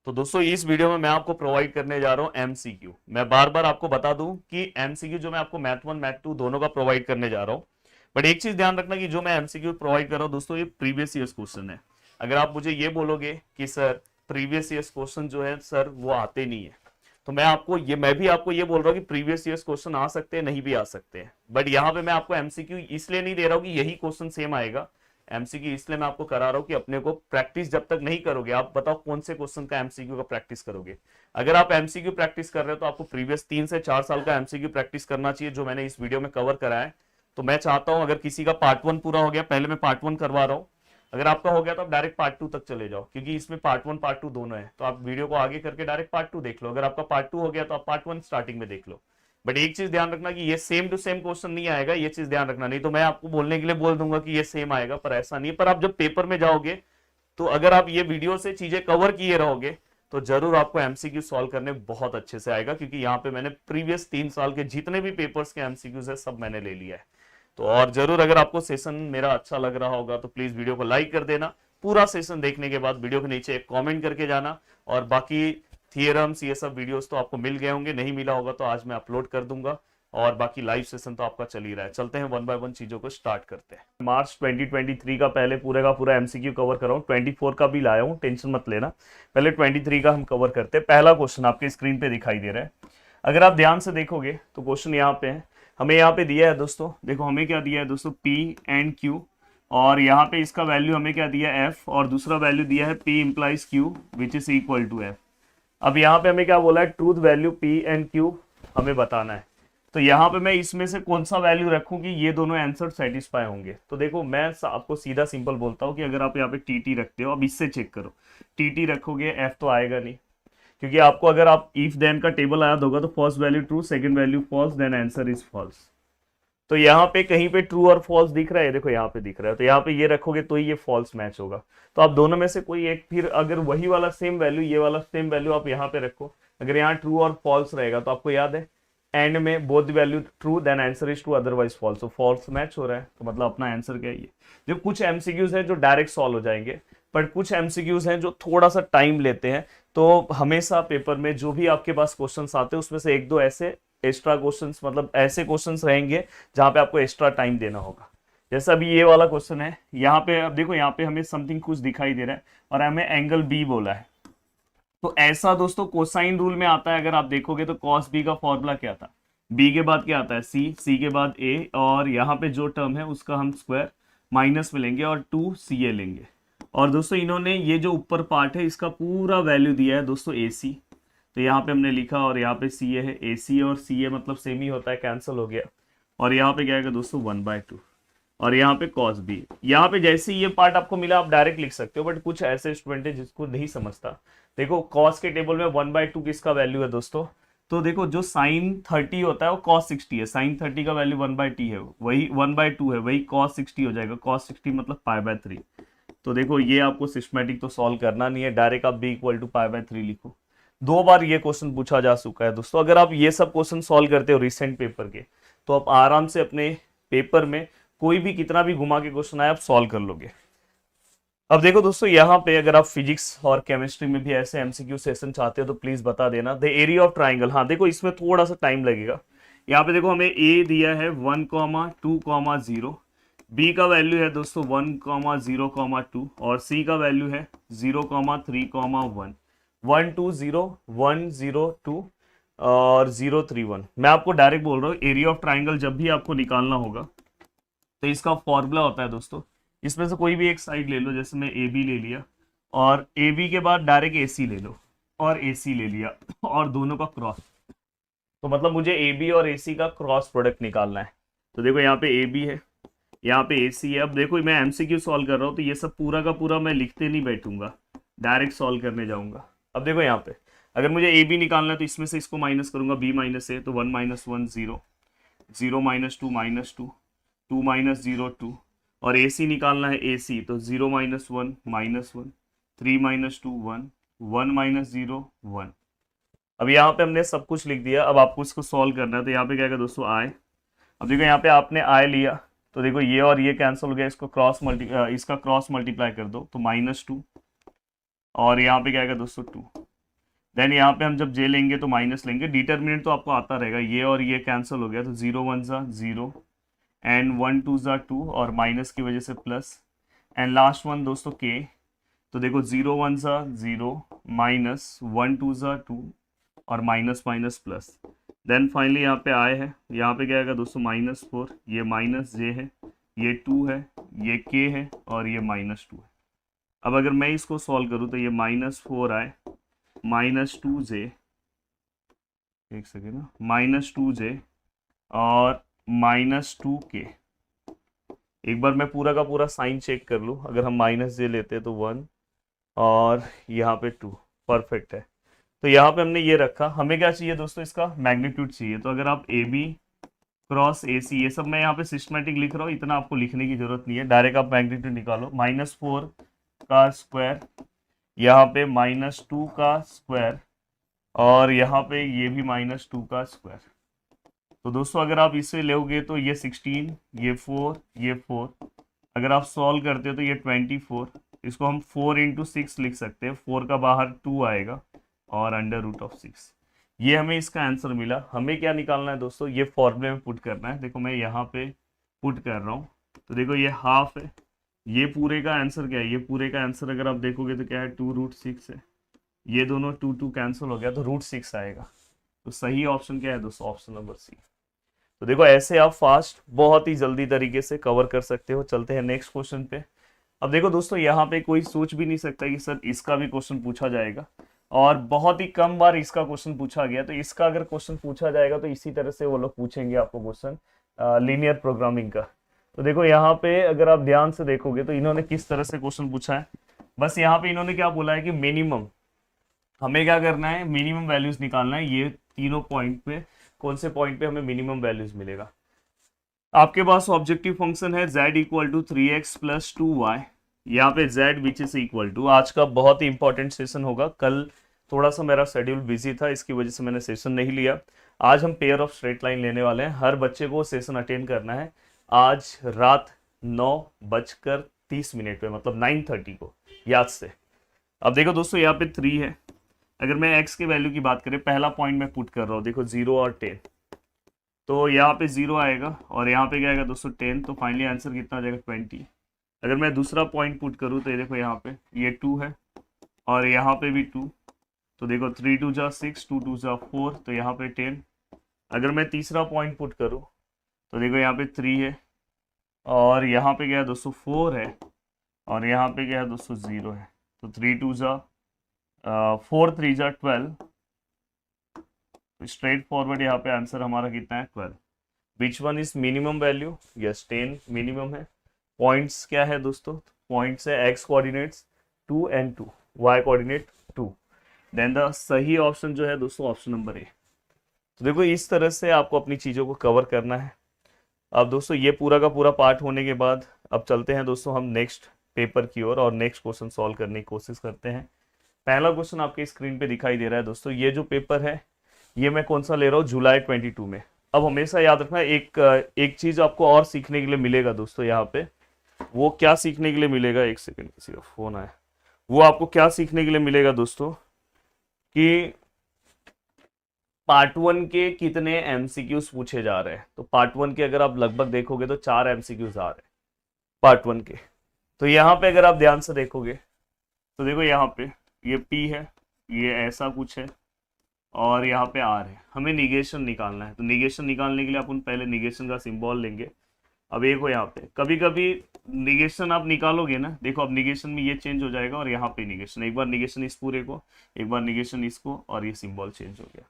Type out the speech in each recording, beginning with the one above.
तो दोस्तों इस वीडियो में मैं आपको प्रोवाइड करने जा रहा हूं एमसीक्यू। मैं बार बार आपको बता दूं कि एमसीक्यू जो मैं आपको मैथ 1 मैथ 2 दोनों का प्रोवाइड करने जा रहा हूं। बट एक चीज ध्यान रखना कि जो मैं एमसीक्यू प्रोवाइड कर रहा हूं दोस्तों, ये प्रीवियस ईयर्स क्वेश्चन है। अगर आप मुझे ये बोलोगे कि सर प्रीवियस ईयर्स क्वेश्चन जो है सर वो आते नहीं है, तो मैं भी आपको ये बोल रहा हूँ कि प्रीवियस ईयर्स क्वेश्चन आ सकते हैं, नहीं भी आ सकते हैं। बट यहाँ पे मैं आपको एमसीक्यू इसलिए नहीं दे रहा हूँ कि यही क्वेश्चन सेम आएगा। एमसीक्यू इसलिए मैं आपको करा रहा हूं कि अपने को प्रैक्टिस जब तक नहीं करोगे, आप बताओ कौन से क्वेश्चन का एमसीक्यू का प्रैक्टिस करोगे। अगर आप एमसीक्यू प्रैक्टिस कर रहे हो तो आपको प्रीवियस 3 से 4 साल का एमसीक्यू प्रैक्टिस करना चाहिए, जो मैंने इस वीडियो में कवर करा है। तो मैं चाहता हूं अगर किसी का पार्ट 1 पूरा हो गया, पहले मैं पार्ट 1 करवा रहा हूं, अगर आपका हो गया तो आप डायरेक्ट पार्ट 2 तक चले जाओ, क्योंकि इसमें पार्ट 1 पार्ट 2 दोनों है। तो आप वीडियो को आगे करके डायरेक्ट पार्ट 2 देख लो। अगर आपका पार्ट 2 हो गया तो आप पार्ट 1 स्टार्टिंग में देख लो। बट एक चीज ध्यान रखना कि ये सेम टू सेम क्वेश्चन नहीं आएगा, ये चीज ध्यान रखना। नहीं तो मैं आपको बोलने के लिए बोल दूंगा कि ये सेम आएगा, पर ऐसा नहीं है। पर आप जब पेपर में जाओगे तो अगर आप ये वीडियो से चीजें कवर किए रहोगे तो जरूर आपको एमसीक्यू सॉल्व करने बहुत अच्छे से आएगा, क्योंकि यहाँ पे मैंने प्रीवियस 3 साल के जितने भी पेपर्स के एमसीक्यूज है सब मैंने ले लिया है। तो और जरूर अगर आपको सेशन मेरा अच्छा लग रहा होगा तो प्लीज वीडियो को लाइक कर देना। पूरा सेशन देखने के बाद वीडियो के नीचे एक कमेंट करके जाना। और बाकी थियरम्स ये सब वीडियोस तो आपको मिल गए होंगे, नहीं मिला होगा तो आज मैं अपलोड कर दूंगा। और बाकी लाइव सेशन तो आपका चल ही रहा है। चलते हैं वन बाय वन चीजों को स्टार्ट करते हैं। मार्च 2023 का पहले पूरे का पूरा एमसीक्यू कवर कर रहा हूँ, 24 का भी लाया हूँ, टेंशन मत लेना। पहले 23 का हम कवर करते हैं। पहला क्वेश्चन आपके स्क्रीन पे दिखाई दे रहा है। अगर आप ध्यान से देखोगे तो क्वेश्चन यहाँ पे है, हमें यहाँ पे दिया है दोस्तों, देखो हमें क्या दिया है दोस्तों, पी एंड क्यू। और यहाँ पे इसका वैल्यू हमें क्या दिया है, एफ, और दूसरा वैल्यू दिया है p implies q which is equal to F. अब यहाँ पे हमें क्या बोला है, truth value p and q हमें बताना है। तो यहाँ पे मैं इसमें से कौन सा वैल्यू रखूं कि ये दोनों आंसर सेटिस्फाई होंगे। तो देखो मैं आपको सीधा सिंपल बोलता हूँ कि अगर आप यहाँ पे टी रखते हो, अब इससे चेक करो, टी रखोगे एफ तो आएगा नहीं, क्योंकि आपको अगर आप इफ देन का टेबल याद होगा तो first value true, second value false, then answer is false. तो यहाँ पे कहीं पे ट्रू और फॉल्स दिख रहा है, देखो यहाँ पे दिख रहा है, तो यहाँ पे ये रखोगे तो ये फॉल्स मैच होगा। तो आप दोनों में से कोई एक, फिर अगर वही वाला सेम वैल्यू, ये वाला सेम वैल्यू आप यहाँ पे रखो। अगर यहाँ ट्रू और फॉल्स रहेगा तो आपको याद है एंड में both value true then answer is true, otherwise false. तो फॉल्स मैच हो रहा है, तो मतलब अपना आंसर क्या है ये। जो कुछ एमसीक्यूज है जो डायरेक्ट सॉल्व हो जाएंगे, बट कुछ एमसीक्यूज हैं जो थोड़ा सा टाइम लेते हैं। तो हमेशा पेपर में जो भी आपके पास क्वेश्चंस आते हैं उसमें से एक दो ऐसे एक्स्ट्रा क्वेश्चंस, मतलब ऐसे क्वेश्चंस रहेंगे जहां पे आपको एक्स्ट्रा टाइम देना होगा। जैसा अभी ये वाला क्वेश्चन है, यहाँ पे अब देखो यहाँ पे हमें समथिंग कुछ दिखाई दे रहा है और हमें एंगल बी बोला है। तो ऐसा दोस्तों कोसाइन रूल में आता है, अगर आप देखोगे तो कॉस बी का फॉर्मूला क्या था, बी के बाद क्या आता है सी, सी के बाद ए, और यहाँ पे जो टर्म है उसका हम स्क्वायर माइनस में लेंगे और 2ca लेंगे। और दोस्तों इन्होंने ये जो ऊपर पार्ट है इसका पूरा वैल्यू दिया है दोस्तों AC। तो यहाँ पे हमने लिखा और यहाँ पे CA है, AC और CA मतलब सेम ही होता है, कैंसिल हो गया। और यहाँ पे क्या आएगा दोस्तों 1/2, और यहाँ पे cos b। यहाँ पे जैसे ही ये पार्ट आपको मिला आप डायरेक्ट लिख सकते हो, बट कुछ ऐसे स्टूडेंट है जिसको नहीं समझता। देखो cos के टेबल में 1/2 किसका वैल्यू है दोस्तों, तो देखो जो sin 30 होता है वो cos 60 है, sin 30 का वैल्यू 1/t है, वही 1/2 है, वही cos 60 हो जाएगा, cos 60 मतलब π/3। तो देखो ये आपको सिस्टमेटिक तो सॉल्व करना नहीं है, डायरेक्ट आप b = π/3 लिखो। 2 बार ये क्वेश्चन पूछा जा चुका है दोस्तों। अगर आप ये सब क्वेश्चन सॉल्व करते हो रिसेंट पेपर के, तो आप आराम से अपने पेपर में कोई भी कितना भी घुमा के क्वेश्चन आए आप सॉल्व कर लोगे। अब देखो दोस्तों यहाँ पे अगर आप फिजिक्स और केमिस्ट्री में भी ऐसे एमसीक्यू सेशन चाहते हो तो प्लीज बता देना। द एरिया ऑफ ट्राइंगल, हाँ देखो इसमें थोड़ा सा टाइम लगेगा। यहाँ पे देखो हमें ए दिया है 1,2,0, बी का वैल्यू है दोस्तों 1,0,2 और सी का वैल्यू है 0,3,1, 1 2 0 1 0 2 और 0 3 1। मैं आपको डायरेक्ट बोल रहा हूँ एरिया ऑफ ट्राइंगल जब भी आपको निकालना होगा तो इसका फॉर्मूला होता है दोस्तों, इसमें से कोई भी एक साइड ले लो, जैसे मैं ए बी ले लिया और ए बी के बाद डायरेक्ट ए सी ले लो और ए सी ले लिया और दोनों का क्रॉस। तो मतलब मुझे ए बी और ए सी का क्रॉस प्रोडक्ट निकालना है। तो देखो यहाँ पे ए बी है, यहाँ पे ए सी है। अब देखो मैं एमसीक्यू सॉल्व कर रहा हूँ तो ये सब पूरा का पूरा मैं लिखते नहीं बैठूंगा, डायरेक्ट सॉल्व करने जाऊंगा। अब देखो यहाँ पे अगर मुझे ए बी निकालना है तो इसमें से इसको माइनस करूंगा, बी माइनस ए तो 1 - 1 0, 0 - 2 -2, 2 - 0 2, और ए सी निकालना है ए सी तो 0 - 1 -1, 3 - 2 1, 1 - 0 1। अब यहाँ पे हमने सब कुछ लिख दिया। अब आपको इसको सॉल्व करना है तो यहाँ पे क्या है दोस्तों आई। अब देखो यहाँ पे आपने आई लिया तो देखो ये और ये कैंसिल हो गया, इसको इसका क्रॉस मल्टीप्लाई कर दो तो -2, और यहाँ पे क्या आएगा दोस्तों 2। देन यहाँ पे हम जब जे लेंगे तो माइनस लेंगे, डिटर्मिनेंट तो आपको आता रहेगा, ये और ये कैंसिल हो गया तो 0 1 ज़ा 0 एंड 1 2 ज़ा 2 और माइनस की वजह से प्लस एंड लास्ट वन दोस्तों के। तो देखो 0 1 ज़ा 0 माइनस 1 2 ज़ा 2 और minus minus plus. Then finally यहाँ पे आए हैं, यहाँ पे क्या आएगा दोस्तों -4, ये माइनस जे है, ये 2 है, ये के है और ये -2 है। अब अगर मैं इसको सॉल्व करूँ तो ये -4 आए, -2 जे, एक सेकेंड ना, -2 जे और -2 के। एक बार मैं पूरा का पूरा साइन चेक कर लूँ, अगर हम माइनस जे लेते हैं तो 1 और यहाँ पे 2, परफेक्ट है। तो यहाँ पे हमने ये रखा, हमें क्या चाहिए दोस्तों, इसका मैग्नीट्यूड चाहिए। तो अगर आप ए बी क्रॉस ए सी, ये सब मैं यहाँ पे सिस्टमेटिक लिख रहा हूँ, इतना आपको लिखने की जरूरत नहीं है, डायरेक्ट आप मैग्नीट्यूड निकालो। -4 का स्क्वायर, यहाँ पे -2 का स्क्वायर और यहाँ पे ये भी -2 का स्क्वायर। तो दोस्तों अगर आप इसे लोगे तो ये 16, ये 4, ये 4, अगर आप सॉल्व करते हो तो ये 24, इसको हम 4 इंटू 6 लिख सकते हैं, 4 का बाहर 2 आएगा और √6। ये हमें इसका आंसर मिला। हमें क्या निकालना है दोस्तों, ये फॉर्मूले में पुट करना है। देखो मैं यहाँ पे पुट कर रहा हूँ, तो देखो ये हाफ है, ये पूरे का आंसर क्या है, ये पूरे का आंसर अगर आप देखोगे तो क्या है 2√6 है, ये दोनों 2 2 कैंसिल हो गया तो √6 आएगा। तो सही ऑप्शन क्या है दोस्तों, ऑप्शन नंबर सी। तो देखो ऐसे आप फास्ट बहुत ही जल्दी तरीके से कवर कर सकते हो। चलते हैं नेक्स्ट क्वेश्चन पे। अब देखो दोस्तों यहाँ पे कोई सोच भी नहीं सकता कि सर इसका भी क्वेश्चन पूछा जाएगा, और बहुत ही कम बार इसका क्वेश्चन पूछा गया। तो इसका अगर क्वेश्चन पूछा जाएगा तो इसी तरह से वो लोग पूछेंगे आपको क्वेश्चन लीनियर प्रोग्रामिंग का। तो देखो यहाँ पे अगर आप ध्यान से देखोगे तो इन्होंने किस तरह से क्वेश्चन पूछा है। बस यहाँ पे इन्होंने क्या बोला है कि मिनिमम, हमें क्या करना है, मिनिमम वैल्यूज निकालना है। ये तीनों पॉइंट पे, कौन से पॉइंट पे हमें मिनिमम वैल्यूज मिलेगा। आपके पास ऑब्जेक्टिव फंक्शन है z equal to 3x plus 2y, यहाँ पे z which is equal to. आज का बहुत ही इंपॉर्टेंट सेशन होगा, कल थोड़ा सा मेरा शेड्यूल बिजी था, इसकी वजह से मैंने सेशन नहीं लिया। आज हम पेयर ऑफ स्ट्रेट लाइन लेने वाले हैं, हर बच्चे को सेशन अटेंड करना है आज रात 9:30 पे, मतलब 9:30 को, याद से। अब देखो दोस्तों यहाँ पे 3 है, अगर मैं x के वैल्यू की बात करें, पहला पॉइंट मैं पुट कर रहा हूँ, देखो 0 और 10, तो यहाँ पे 0 आएगा और यहाँ पे क्या आएगा दोस्तों 10, तो फाइनली आंसर कितना आ जाएगा 20। अगर मैं दूसरा पॉइंट पुट करूँ तो ये देखो यहाँ पे ये 2 है और यहाँ पे भी 2, तो देखो 3 2 जा 6, 2 2 जा 4, तो यहाँ पे 10। अगर मैं तीसरा पॉइंट पुट करूँ तो देखो यहाँ पे 3 है और यहाँ पे क्या है दोस्तों 4 है और यहाँ पे क्या है दोस्तों 0 है, तो 3 2 जा 4 3 जा 12, स्ट्रेट फॉरवर्ड यहाँ पे आंसर हमारा कितना है 12। Which one is minimum value, yes 10 minimum है। पॉइंट्स क्या है दोस्तों, पॉइंट्स है x coordinates 2 and 2, y coordinate 2। Then the सही ऑप्शन जो है दोस्तों ऑप्शन नंबर ए। तो देखो इस तरह से आपको अपनी चीज़ों को कवर करना है। अब दोस्तों ये पूरा का पूरा पार्ट होने के बाद अब चलते हैं दोस्तों हम नेक्स्ट पेपर की ओर और नेक्स्ट क्वेश्चन सॉल्व करने की कोशिश करते हैं। पहला क्वेश्चन आपके स्क्रीन पे दिखाई दे रहा है दोस्तों, ये जो पेपर है ये मैं कौन सा ले रहा हूँ, जुलाई 22 में। अब हमेशा याद रखना एक चीज आपको और सीखने के लिए मिलेगा दोस्तों यहाँ पे, वो क्या सीखने के लिए मिलेगा, एक सेकंड किसी का फोन आया, वो आपको क्या सीखने के लिए मिलेगा दोस्तों कि पार्ट 1 के कितने एमसीक्यूज पूछे जा रहे हैं। तो पार्ट 1 के अगर आप लगभग देखोगे तो 4 एमसीक्यूज आ रहे हैं पार्ट 1 के। तो यहाँ पे अगर आप ध्यान से देखोगे तो देखो यहाँ पे ये P है, ये ऐसा कुछ है और यहाँ पे R है, हमें निगेशन निकालना है। तो निगेशन निकालने के लिए अपन पहले निगेशन का सिंबल लेंगे। अब एक हो यहाँ पे, कभी कभी निगेशन आप निकालोगे ना, देखो अब निगेशन में ये चेंज हो जाएगा और यहाँ पे निगेशन, एक बार निगेशन इस पूरे को, एक बार निगेशन इसको, और ये सिंबल चेंज हो गया।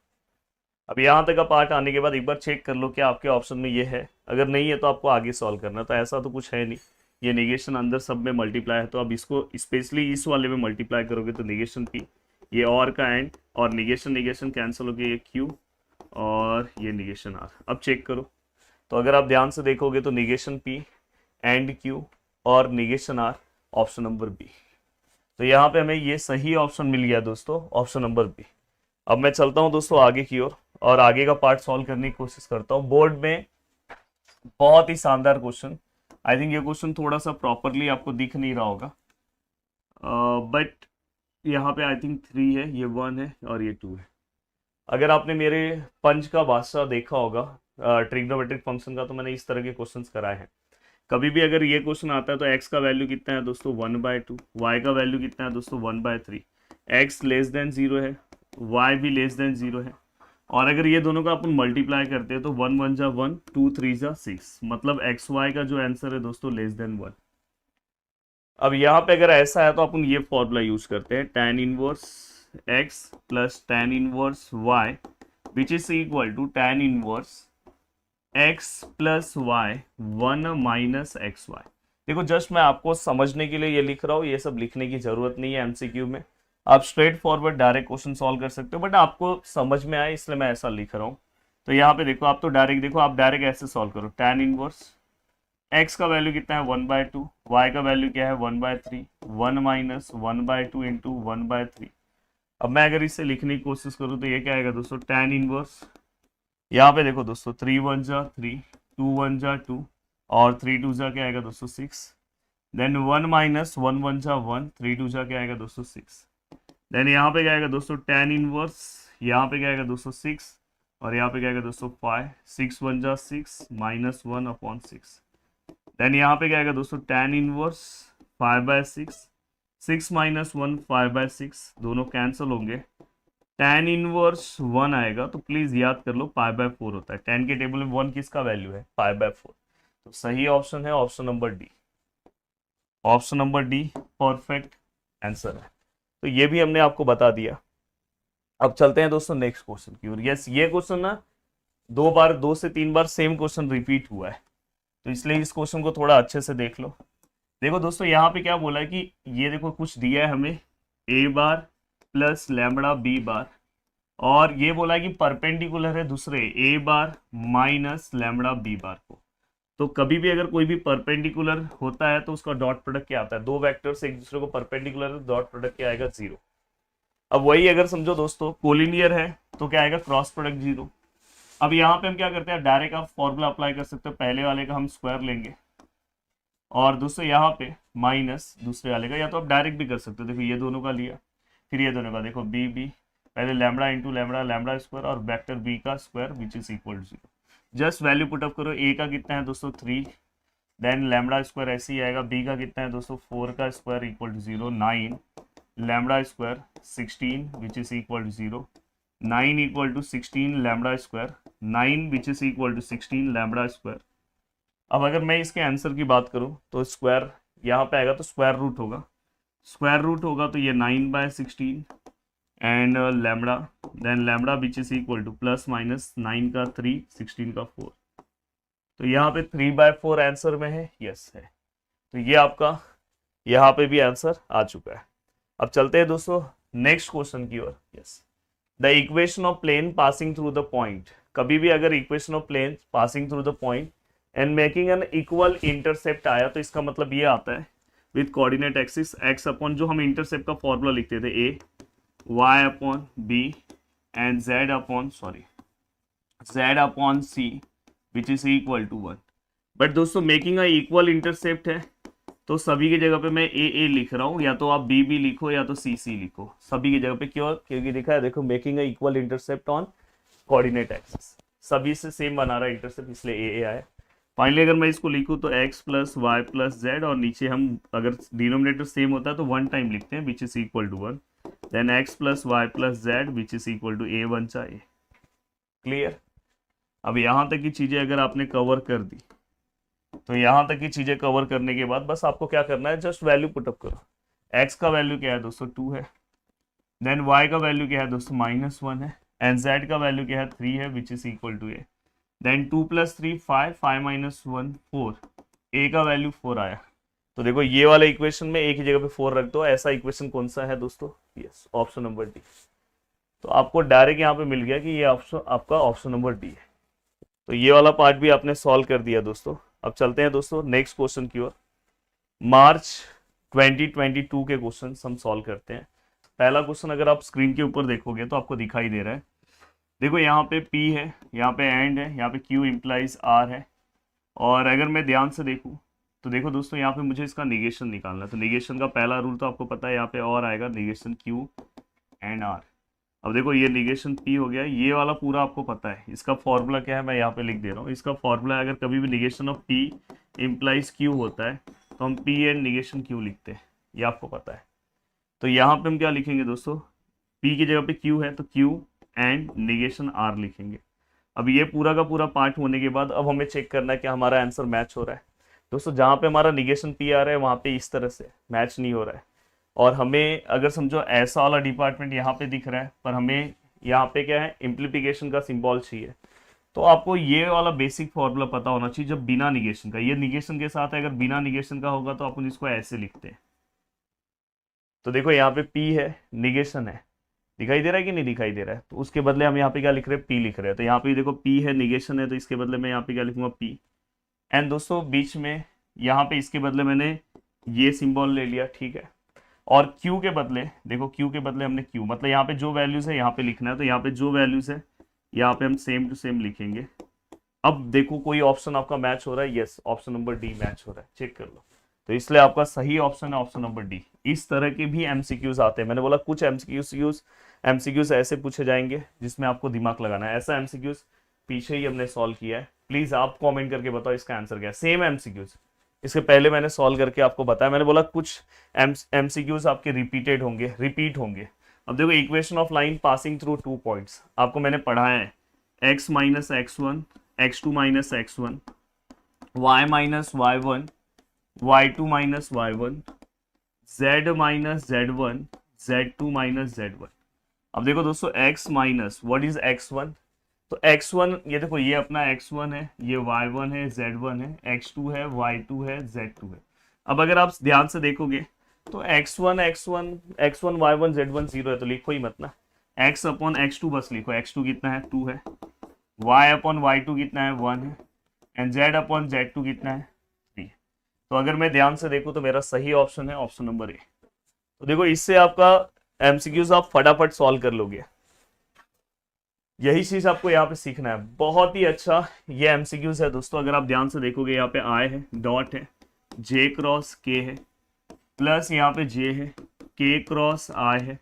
अब यहाँ तक का पार्ट आने के बाद एक बार चेक कर लो क्या आपके ऑप्शन में ये है, अगर नहीं है तो आपको आगे सॉल्व करना। तो ऐसा तो कुछ है नहीं, ये निगेशन अंदर सब में मल्टीप्लाई है, तो अब इसको स्पेशली इस वाले में मल्टीप्लाई करोगे तो निगेशन P, ये और का एंड, और निगेशन निगेशन कैंसिल हो गया, ये Q और ये निगेशन R। अब चेक करो तो अगर आप ध्यान से देखोगे तो निगेशन P एंड Q और negation R, option number B। तो यहाँ पे हमें ये सही ऑप्शन मिल गया दोस्तों, ऑप्शन नंबर B। अब मैं चलता हूँ दोस्तों आगे की ओर और आगे का पार्ट सॉल्व करने की कोशिश करता हूँ। बोर्ड में बहुत ही शानदार क्वेश्चन, आई थिंक ये क्वेश्चन थोड़ा सा प्रॉपरली आपको दिख नहीं रहा होगा, बट यहाँ पे आई थिंक 3 है, ये 1 है और ये 2 है। अगर आपने मेरे पंच का बादशाह देखा होगा ट्रिग्नोमेट्रिक फंक्शन का, तो मैंने इस तरह के क्वेश्चंस कराए हैं। कभी भी अगर ये क्वेश्चन आता है तो x का वैल्यू कितना है दोस्तों 1/2, y का वैल्यू कितना है दोस्तों 1/3, x लेस देन 0 है, y भी लेस देन 0 है, और अगर ये दोनों का अपन मल्टीप्लाई करते हैं तो 1 1 जा 1, 2 3 जा 6, मतलब एक्स वाई का जो आंसर है दोस्तों लेस देन 1। अब यहाँ पे अगर ऐसा है तो अपन ये फॉर्मूला यूज करते हैं, tan inverse x plus tan inverse y which is equal to tan inverse x plus y 1 minus x y. देखो जस्ट मैं आपको समझने के लिए ये लिख रहा हूँ, ये सब लिखने की जरूरत नहीं है एमसीक्यू में, आप straight forward direct question solve कर सकते हो, बट आपको समझ में आए इसलिए मैं ऐसा लिख रहा हूँ। तो यहाँ पे देखो, आप तो डायरेक्ट देखो, आप डायरेक्ट ऐसे सॉल्व करो, tan इनवर्स x का वैल्यू कितना है 1/2, y का वैल्यू क्या है 1/3, 1 माइनस 1/2 इंटू 1/3। अब मैं अगर इसे लिखने की कोशिश करूँ तो ये क्या आएगा दोस्तों, tan इनवर्स, यहाँ पे देखो दोस्तों 3 1 जा 3, 2 1 जा 2 और 3 2 जा क्या आएगा दोस्तों 6, देन 1 माइनस 1 1 जा 1, 3 2 जा क्या आएगा दोस्तों 6, देन यहाँ पे क्या आएगा दोस्तों tan इनवर्स, यहाँ पे क्या आएगा दोस्तों 6 और यहाँ पे क्या आएगा दोस्तों 5, 6 1 जा 6 माइनस 1/6, देन यहाँ पे क्या आएगा दोस्तों tan इनवर्स 5/6, 6 माइनस 1 5/6, दोनों कैंसिल होंगे, tan इनवर्स 1 आएगा, तो प्लीज याद कर लो π/4 होता है, tan के टेबल में 1 किसका वैल्यू है π/4, तो सही ऑप्शन है option number D, option number D perfect answer है। तो ये भी हमने आपको बता दिया। अब चलते हैं दोस्तों नेक्स्ट क्वेश्चन की ओर। यस, ये क्वेश्चन ना 2 से 3 बार सेम क्वेश्चन रिपीट हुआ है, तो इसलिए इस क्वेश्चन को थोड़ा अच्छे से देख लो। देखो दोस्तों यहाँ पे क्या बोला है कि ये देखो कुछ दिया है हमें a bar plus lambda b बार, और ये बोला है कि परपेंडिकुलर है दूसरे a bar minus lambda b बार को। तो कभी भी अगर कोई भी परपेंडिकुलर होता है तो उसका डॉट प्रोडक्ट क्या आता है, दो वेक्टर्स एक दूसरे को परपेंडिकुलर है, डॉट प्रोडक्ट क्या आएगा 0। अब वही अगर समझो दोस्तों कोलिनियर है तो क्या आएगा क्रॉस प्रोडक्ट 0। अब यहाँ पे हम क्या करते हैं, डायरेक्ट आप फॉर्मूला अप्लाई कर सकते हो, पहले वाले का हम स्क्वायर लेंगे और दूसरे यहाँ पे माइनस दूसरे वाले का, या तो आप डायरेक्ट भी कर सकते हो। देखो ये दोनों का लिया, फिर ये दोनों का, देखो बी बी, पहले lambda into lambda, lambda square और वेक्टर बी का square which is equal to 0। Just value put up करो, ए का कितना है दोस्तों 3, देन लैम्बडा स्क्वायर ऐसे ही आएगा, बी का कितना है दोस्तों 4 का square equal to 0, 9 lambda square 16 which is equal to 0, 9 equal to 16 lambda square, 9 which is equal to 16 lambda square. अब अगर मैं इसके आंसर की बात करूं तो स्क्वायर यहाँ पे आएगा तो स्क्वायर रूट होगा, स्क्वायर रूट होगा तो ये 9/16 and lambda, then lambda which is equal to plus minus 9 का 3 16 का 4, तो यहाँ पे 3/4 आंसर में है, यस है। तो ये आपका यहाँ पे भी आंसर आ चुका है। अब चलते हैं दोस्तों नेक्स्ट क्वेश्चन की ओर। Yes, the equation of plane passing through the point, कभी भी अगर equation of plane passing through the point and making an equal intercept आया तो इसका मतलब ये आता है with coordinate axis x upon, जो हम इंटरसेप्ट का फॉर्मूला लिखते थे a, y upon b and z upon c which is equal to 1। But दोस्तों मेकिंग अ इक्वल इंटरसेप्ट है तो सभी की जगह पे मैं ए लिख रहा हूँ, या तो आप बी लिखो या तो सी लिखो, सभी की जगह पे। क्यों? क्योंकि लिखा है देखो making a equal intercept on coordinate axis, सभी से सेम बना रहा है इंटरसेप्ट, इसलिए ए आया। फाइनली अगर मैं इसको लिखूँ तो x plus y plus z, और नीचे हम अगर डिनोमिनेटर सेम होता है तो 1 टाइम लिखते हैं which is equal to 1, then x plus y plus z which is equal to a 1 चा a। क्लियर? अब यहाँ तक की चीजें अगर आपने कवर कर दी तो यहाँ तक की चीजें कवर करने के बाद बस आपको क्या करना है, जस्ट वैल्यू पुटअप करो। x का वैल्यू क्या है दोस्तों 2 है, देन y का वैल्यू क्या है दोस्तों -1 है, एंड z का वैल्यू क्या है 3 है which is equal to a, then 2 + 3 5, 5 - 1 4, a का वैल्यू 4 आया। तो देखो ये वाले इक्वेशन में एक ही जगह पे 4 रख दो, ऐसा इक्वेशन कौन सा है दोस्तों, यस ऑप्शन नंबर डी। तो आपको डायरेक्ट यहाँ पे मिल गया कि ये ऑप्शन आपका ऑप्शन नंबर डी है। तो ये वाला पार्ट भी आपने सॉल्व कर दिया दोस्तों। अब चलते हैं दोस्तों नेक्स्ट क्वेश्चन की ओर। मार्च 2022 के क्वेश्चन हम सॉल्व करते हैं। पहला क्वेश्चन अगर आप स्क्रीन के ऊपर देखोगे तो आपको दिखाई दे रहा है, देखो यहाँ पे P है, यहाँ पे एंड है, यहाँ पे Q इम्प्लाइज R है, और अगर मैं ध्यान से देखूँ तो देखो दोस्तों यहाँ पे मुझे इसका निगेशन निकालना है। तो निगेशन का पहला रूल तो आपको पता है, यहाँ पे और आएगा निगेशन क्यू एंड आर। अब देखो ये निगेशन पी हो गया, ये वाला पूरा आपको पता है, इसका फॉर्मूला क्या है मैं यहाँ पे लिख दे रहा हूँ। इसका फॉर्मूला अगर कभी भी negation of P implies Q होता है तो हम पी एंड निगेशन क्यू लिखते हैं, ये आपको पता है। तो यहाँ पे हम क्या लिखेंगे दोस्तों, पी की जगह पे क्यू है तो क्यू एंड निगेशन आर लिखेंगे। अब ये पूरा का पूरा पार्ट होने के बाद अब हमें चेक करना है कि हमारा आंसर मैच हो रहा है। दोस्तों जहाँ पे हमारा निगेशन पी आ रहा है वहाँ पे इस तरह से मैच नहीं हो रहा है, और हमें अगर समझो ऐसा वाला डिपार्टमेंट यहाँ पे दिख रहा है पर हमें यहाँ पे क्या है इम्प्लीफिकेशन का सिंबल चाहिए, तो आपको ये वाला बेसिक फॉर्मूला पता होना चाहिए जब बिना निगेशन का। ये निगेशन के साथ है, अगर बिना निगेशन का होगा तो अपन इसको ऐसे लिखते हैं। तो देखो यहाँ पे पी है, निगेशन है, दिखाई दे रहा है कि नहीं दिखाई दे रहा है, तो उसके बदले हम यहाँ पे क्या लिख रहे हैं, पी लिख रहे हैं। तो यहाँ पे देखो पी है, निगेशन है, तो इसके बदले मैं यहाँ पे क्या लिखूंगा, पी। एंड दोस्तों बीच में यहाँ पे इसके बदले मैंने ये सिंबल ले लिया, ठीक है। और Q के बदले देखो, Q के बदले हमने Q, मतलब यहाँ पे जो वैल्यूज है यहाँ पे लिखना है, तो यहाँ पे जो वैल्यूज है यहाँ पे हम सेम टू सेम लिखेंगे। अब देखो कोई ऑप्शन आपका मैच हो रहा है, yes option number D match हो रहा है, चेक कर लो। तो इसलिए आपका सही ऑप्शन है ऑप्शन नंबर डी। इस तरह के भी एमसीक्यूज आते हैं, मैंने बोला कुछ एमसीक्यूज ऐसे पूछे जाएंगे जिसमें आपको दिमाग लगाना है। ऐसा एमसीक्यूज पीछे ही हमने सॉल्व किया है, प्लीज आप कमेंट करके बताओ इसका आंसर क्या है। सेम एमसीक्यूज इसके पहले मैंने सॉल्व करके आपको बताया, मैंने बोला कुछ एमसीक्यूज आपके रिपीटेड होंगे, रिपीट होंगे। अब देखो equation of line passing through 2 points आपको मैंने पढ़ाया है, x minus x1, x2 minus x1, y minus y1, y2 minus y1, z minus z1, z2 minus z1। अब देखो दोस्तों x minus what is x1, तो x1 ये देखो ये अपना x1 है, ये y1 है, z1 है, x2 है, y2 है, z2 है। अब अगर आप ध्यान से देखोगे तो x1 y1 z1 0 है, तो लिखो ही मत ना, x अपॉन x2 बस लिखो, x2 कितना है 2 है, y अपॉन y2 कितना है 1 है, एंड z अपॉन z2 कितना है 3। तो अगर मैं ध्यान से देखूं तो मेरा सही ऑप्शन है ऑप्शन नंबर ए। तो देखो इससे आपका एमसीक्यूज आप फटाफट सॉल्व कर लोगे, यही चीज आपको यहाँ पे सीखना है। बहुत ही अच्छा ये एमसीक्यूज है दोस्तों। अगर आप ध्यान से देखोगे यहाँ पे आई है, डॉट है, जे क्रॉस के है, प्लस यहाँ पे जे है, के क्रॉस आई है,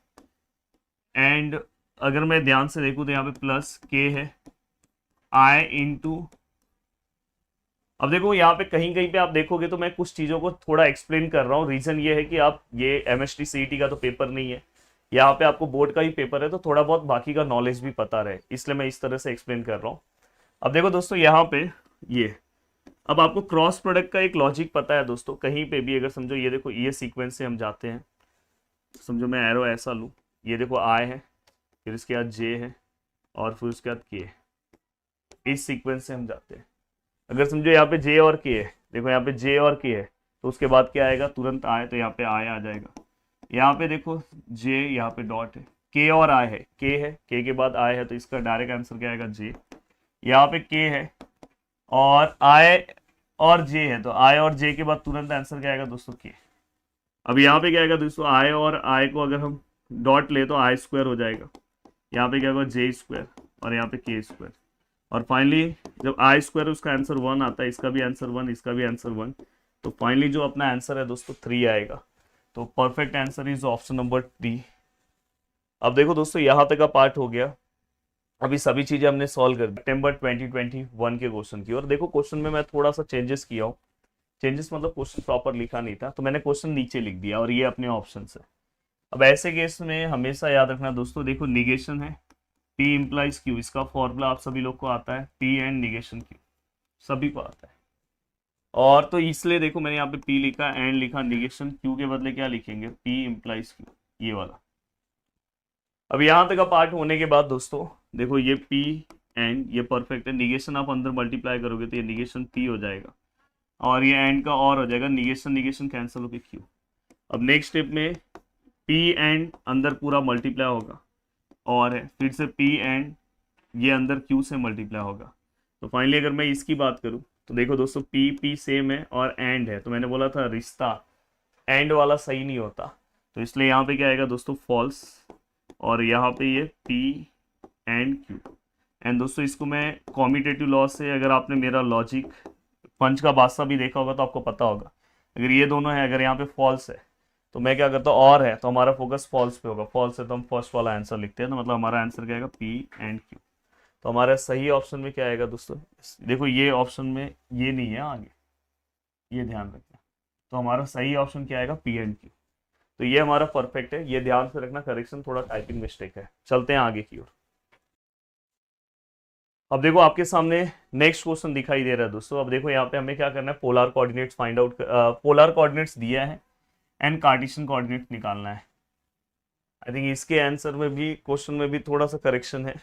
एंड अगर मैं ध्यान से देखूँ तो यहाँ पे प्लस के है, आई इंटू। अब देखो यहाँ पे कहीं कहीं पे आप देखोगे तो मैं कुछ चीज़ों को थोड़ा एक्सप्लेन कर रहा हूँ, रीज़न ये है कि आप ये एमएसटी सीईटी का तो पेपर नहीं है, यहाँ पे आपको बोर्ड का ही पेपर है, तो थोड़ा बहुत बाकी का नॉलेज भी पता रहे, इसलिए मैं इस तरह से एक्सप्लेन कर रहा हूँ। अब देखो दोस्तों यहाँ पे ये, अब आपको क्रॉस प्रोडक्ट का एक लॉजिक पता है दोस्तों, कहीं पे भी अगर समझो ये देखो ये सीक्वेंस से हम जाते हैं, समझो मैं एरो ऐसा लूँ, ये देखो आई है, फिर इसके बाद जे है, और फिर उसके बाद के, इस सीक्वेंस से हम जाते हैं। अगर समझो यहाँ पे जे और के है, देखो यहाँ पे जे और के है, तो उसके बाद क्या आएगा, तुरंत आए, तो यहाँ पे आए आ जाएगा। यहाँ पे देखो जे, यहाँ पे डॉट है, के और आई है, के के बाद आए है, तो इसका डायरेक्ट आंसर क्या आएगा जे। यहाँ पे के है और आई और जे है, तो आई और जे के बाद तुरंत आंसर क्या आएगा दोस्तों, के। अब यहाँ पे क्या आएगा दोस्तों, आई और आई को अगर हम डॉट ले तो आई स्क्वायर हो जाएगा, यहाँ पे क्या होगा जे स्क्वायर, और यहाँ पे के स्क्वायर, और फाइनली जब आई स्क्वायर उसका आंसर 1 आता है, इसका भी आंसर 1, इसका भी आंसर 1, तो फाइनली जो अपना आंसर है दोस्तों 3 आएगा। तो perfect answer is option number D. अब देखो दोस्तों यहाँ तक का पार्ट हो गया, अभी सभी चीजें हमने सॉल्व कर दी सितंबर 2021 के क्वेश्चन की। और देखो क्वेश्चन में मैं थोड़ा सा चेंजेस किया हूँ, चेंजेस मतलब क्वेश्चन प्रॉपर लिखा नहीं था, तो मैंने क्वेश्चन नीचे लिख दिया और ये अपने ऑप्शन है। अब ऐसे केस में हमेशा याद रखना दोस्तों, देखो निगेशन है, P इम्प्लाइज Q, इसका फॉर्मूला आप सभी लोग को आता है, P एंड निगेशन Q सभी को आता है। और तो इसलिए देखो मैंने यहाँ पे P लिखा, एंड लिखा, निगेशन Q के बदले क्या लिखेंगे, P इम्प्लाइज Q, ये वाला। अब यहाँ तक का पार्ट होने के बाद दोस्तों देखो ये P एंड ये परफेक्ट है, निगेशन आप अंदर मल्टीप्लाई करोगे तो ये निगेशन P हो जाएगा, और ये एंड का और हो जाएगा, निगेशन निगेशन कैंसिल होकर Q। अब नेक्स्ट स्टेप में P एंड अंदर पूरा मल्टीप्लाई होगा, और है फिर से P एंड ये अंदर Q से मल्टीप्लाई होगा। तो फाइनली अगर मैं इसकी बात करूं तो देखो दोस्तों P सेम है और एंड है, तो मैंने बोला था रिश्ता एंड वाला सही नहीं होता, तो इसलिए यहाँ पे क्या आएगा दोस्तों फॉल्स, और यहाँ पे ये P एंड Q। एंड दोस्तों इसको मैं कॉम्यूटेटिव लॉ से, अगर आपने मेरा लॉजिक पंच का बादशाह भी देखा होगा तो आपको पता होगा, अगर ये दोनों है, अगर यहाँ पे फॉल्स है तो मैं क्या करता हूँ, और है तो हमारा फोकस फॉल्स पे होगा, फॉल्स है तो हम फर्स्ट वाला आंसर लिखते हैं, तो मतलब हमारा आंसर क्या आएगा, पी एंड क्यू। तो हमारा सही ऑप्शन में क्या आएगा दोस्तों, देखो ये ऑप्शन में ये नहीं है आगे, ये ध्यान रखना। तो हमारा सही ऑप्शन क्या आएगा, पी एंड क्यू। तो ये हमारा परफेक्ट है, ये ध्यान से रखना, करेक्शन थोड़ा टाइपिंग मिस्टेक है। चलते हैं आगे की ओर। अब देखो आपके सामने नेक्स्ट क्वेश्चन दिखाई दे रहा है दोस्तों। अब देखो यहाँ पे हमें क्या करना है, polar coordinates find out, polar coordinates दिया है एंड कार्टेशियन कोऑर्डिनेट निकालना है। आई थिंक इसके आंसर में भी, क्वेश्चन में भी थोड़ा सा करेक्शन है।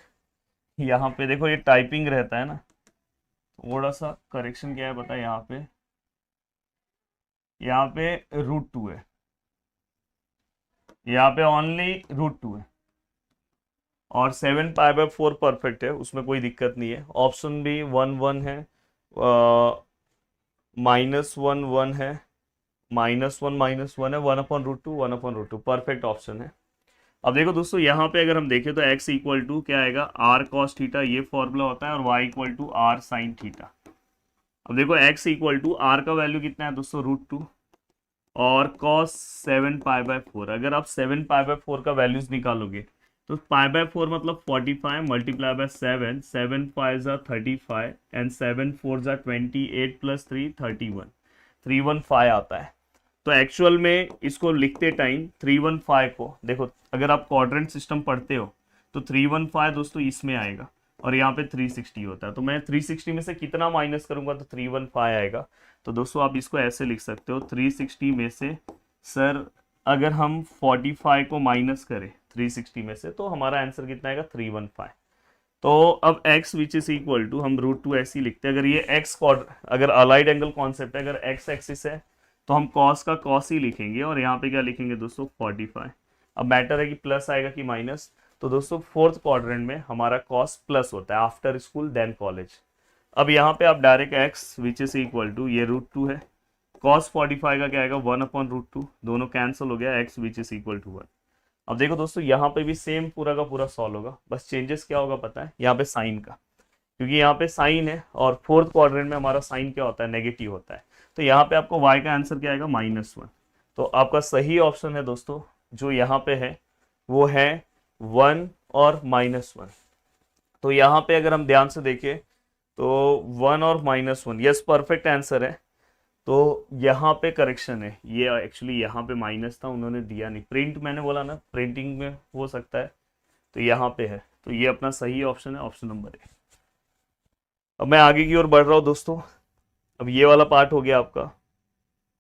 यहाँ पे देखो ये टाइपिंग रहता है ना, थोड़ा सा करेक्शन क्या है पता है, यहाँ पे √2 है, यहाँ पे ओनली √2 है, और 7π/4 परफेक्ट है, उसमें कोई दिक्कत नहीं है। ऑप्शन भी 1 1 है, -1 1 है, -1 है, 1/√2 1/√2 परफेक्ट ऑप्शन है। अब देखो दोस्तों यहाँ पे अगर हम देखें तो x इक्वल टू क्या आएगा, r cos थीटा, ये फॉर्मूला होता है, और y equal to r sin theta. अब देखो x इक्वल टू r का वैल्यू कितना है दोस्तों, √2, और cos 7π/4, अगर आप 7π/4 का वैल्यूज निकालोगे तो π/4 मतलब 45 मल्टीप्लाई बाय 7, 7 5 35 एंड 7 4 28 प्लस 3 31, 315 आता है। तो एक्चुअल में इसको लिखते टाइम 315 को देखो, अगर आप क्वाड्रेंट सिस्टम पढ़ते हो तो 315 दोस्तों इसमें आएगा, और यहाँ पे 360 होता है, तो मैं 360 में से कितना माइनस करूंगा तो 315 आएगा। तो दोस्तों आप इसको ऐसे लिख सकते हो, 360 में से सर अगर हम 45 को माइनस करें 360 में से तो हमारा आंसर कितना आएगा, 315। तो अब x which is equal to, हम √2 ऐसे ही लिखते हैं, अगर ये x अगर अलाइड एंगल कॉन्सेप्ट है, अगर x एक्सिस है तो हम cos का cos ही लिखेंगे, और यहाँ पे क्या लिखेंगे दोस्तों, 45। अब मैटर है कि प्लस आएगा कि माइनस, तो दोस्तों फोर्थ क्वाड्रेंट में हमारा cos प्लस होता है, आफ्टर स्कूल देन कॉलेज। अब यहाँ पे आप direct x which is equal to, ये √2 है, cos 45 का क्या आएगा, 1/√2, दोनों कैंसिल हो गया, x which is equal to 1। अब देखो दोस्तों यहाँ पे भी सेम पूरा का पूरा सॉल्व होगा, बस चेंजेस क्या होगा पता है, यहाँ पे साइन का, क्योंकि यहाँ पे साइन है और फोर्थ क्वाड्रेंट में हमारा साइन क्या होता है, नेगेटिव होता है। तो यहाँ पे आपको y का आंसर क्या आएगा, -1। तो आपका सही ऑप्शन है दोस्तों जो यहाँ पे है वो है 1 और -1। तो यहाँ पे अगर हम ध्यान से देखें तो 1 और -1, यस परफेक्ट आंसर है। तो यहाँ पे करेक्शन है, ये एक्चुअली यहाँ पे माइनस था, उन्होंने दिया नहीं, प्रिंट मैंने बोला ना, प्रिंटिंग में हो सकता है, तो यहाँ पे है, तो ये अपना सही ऑप्शन है, ऑप्शन नंबर ए। अब मैं आगे की ओर बढ़ रहा हूँ दोस्तों। अब ये वाला पार्ट हो गया आपका।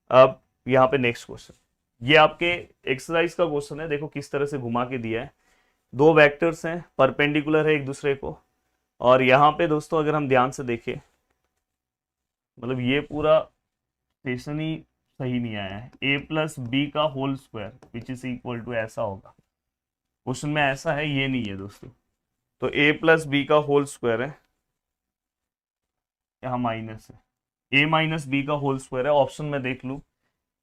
अब यहाँ पे नेक्स्ट क्वेश्चन, ये आपके एक्सरसाइज का क्वेश्चन है, देखो किस तरह से घुमा के दिया है। दो वेक्टर्स हैं, परपेंडिकुलर है एक दूसरे को, और यहाँ पे दोस्तों अगर हम ध्यान से देखें, मतलब ये पूरा स्टेशन ही सही नहीं आया है, a+b का whole square which is equal to ऐसा होगा, क्वेश्चन में ऐसा है, ये नहीं है दोस्तों। तो a+b का होल स्क्वायर है, यहाँ माइनस है, a-b का होल स्क्वायर है, ऑप्शन में देख लूँ,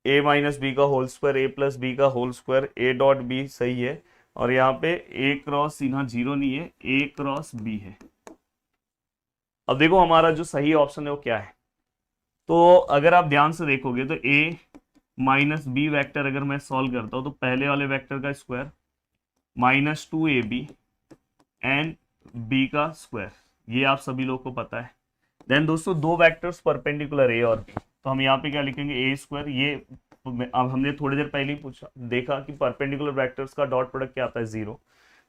a-b का होल स्क्वायर, a+b का होल स्क्वायर, a.b सही है, और यहाँ पे a×, यहाँ जीरो नहीं है, a×b है। अब देखो हमारा जो सही ऑप्शन है वो क्या है, तो अगर आप ध्यान से देखोगे तो a-b वेक्टर अगर मैं सॉल्व करता हूँ तो पहले वाले वेक्टर का स्क्वायर -2ab एंड b का स्क्वायर, ये आप सभी लोग को पता है। देन दोस्तों दो वेक्टर्स परपेंडिकुलर a और b, तो हम यहाँ पे क्या लिखेंगे, a², ये अब हमने थोड़ी देर पहले ही पूछा, देखा कि परपेंडिकुलर वेक्टर्स का डॉट प्रोडक्ट क्या आता है, 0,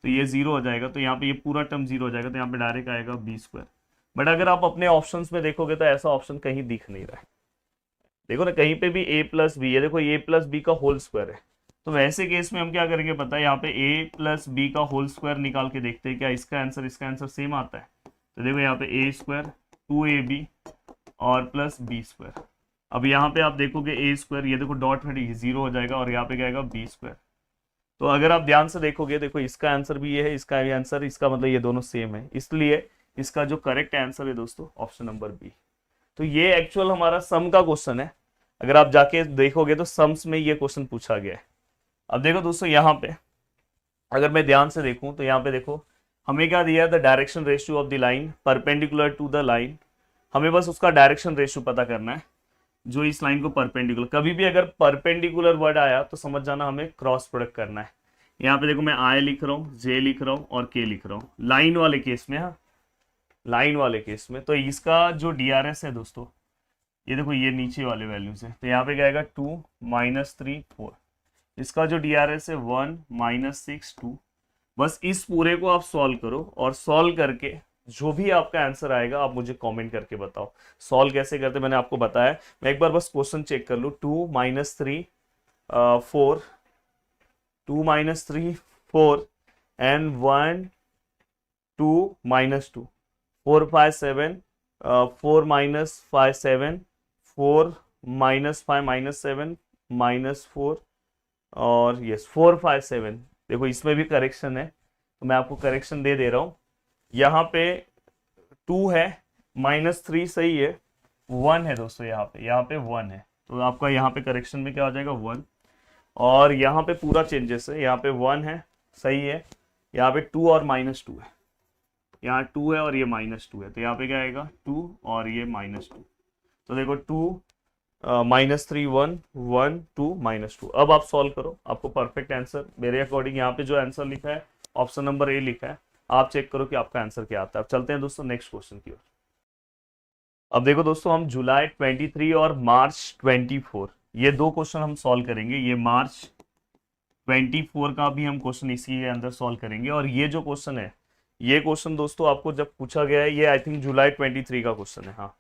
तो ये 0 हो जाएगा, तो यहाँ पे ये पूरा टर्म 0 हो जाएगा, तो यहाँ पे डायरेक्ट आएगा b²। बट अगर आप अपने ऑप्शंस में देखोगे तो ऐसा ऑप्शन कहीं दिख नहीं रहा है, देखो ना कहीं पे भी a+b है, देखो a+b का होल स्क्वायर है, तो वैसे केस में हम क्या करेंगे पता है, यहाँ पे a+b का होल स्क्वायर निकाल के देखते हैं क्या इसका आंसर सेम आता है। तो देखो यहाँ पे a² 2ab और +b²। अब यहाँ पे आप देखोगे a², ये देखो डॉट हटेगी, 0 हो जाएगा, और यहाँ पे क्या आएगा b²। तो अगर आप ध्यान से देखोगे, देखो इसका आंसर भी ये है, इसका भी आंसर, इसका मतलब ये दोनों सेम है, इसलिए इसका जो करेक्ट आंसर है दोस्तों ऑप्शन नंबर बी। तो ये एक्चुअल हमारा सम का क्वेश्चन है, अगर आप जाके देखोगे तो सम्स में ये क्वेश्चन पूछा गया है। अब देखो दोस्तों यहाँ पे अगर मैं ध्यान से देखूं तो यहाँ पे देखो हमें क्या दिया है, the direction ratio of the line perpendicular to the line हमें बस उसका डायरेक्शन रेशियो पता करना है जो इस लाइन को परपेंडिकुलर। कभी भी अगर परपेंडिकुलर वर्ड आया तो समझ जाना हमें क्रॉस प्रोडक्ट करना है। यहाँ पे देखो मैं आई लिख रहा हूँ, जे लिख रहा हूँ और के लिख रहा हूँ लाइन वाले केस में। हाँ, लाइन वाले केस में तो इसका जो DRS है दोस्तों, ये देखो ये नीचे वाले वैल्यूज है, तो यहाँ पे क्या आएगा 2 -3 4। इसका जो DRS है 1 -6 2। बस इस पूरे को आप सॉल्व करो और सॉल्व करके जो भी आपका आंसर आएगा आप मुझे कमेंट करके बताओ। सॉल्व कैसे करते मैंने आपको बताया, मैं एक बार बस क्वेश्चन चेक कर लूँ। 2 -3 4, 2 -3 4 एंड 1 2 -2, 4 5 7, 4 -5 7, 4 -5 -7 -4 और यस 4 5 7। देखो इसमें भी करेक्शन है तो मैं आपको करेक्शन दे रहा हूं। यहाँ पे 2 है, -3 सही है, 1 है दोस्तों, यहाँ पे 1 है, तो आपका यहाँ पे करेक्शन में क्या हो जाएगा 1। और यहाँ पे पूरा चेंजेस है, यहाँ पे 1 है सही है, यहाँ पे 2 और -2 है, यहाँ 2 है और ये -2 है, तो यहाँ पे क्या आएगा 2 और ये -2। तो देखो 2 -3 1 1 2 -2। अब आप सॉल्व करो, आपको परफेक्ट आंसर मेरे अकॉर्डिंग यहाँ पे जो आंसर लिखा है ऑप्शन नंबर ए लिखा है। आप चेक करो कि आपका आंसर क्या आता है। अब चलते हैं दोस्तों नेक्स्ट क्वेश्चन की ओर। अब देखो दोस्तों हम जुलाई 23 और मार्च 24 ये दो क्वेश्चन हम सॉल्व करेंगे। ये मार्च 24 का भी हम क्वेश्चन इसी के अंदर सॉल्व करेंगे। और ये जो क्वेश्चन है, ये क्वेश्चन दोस्तों आपको जब पूछा गया है, ये आई थिंक जुलाई 23 का क्वेश्चन है। हाँ,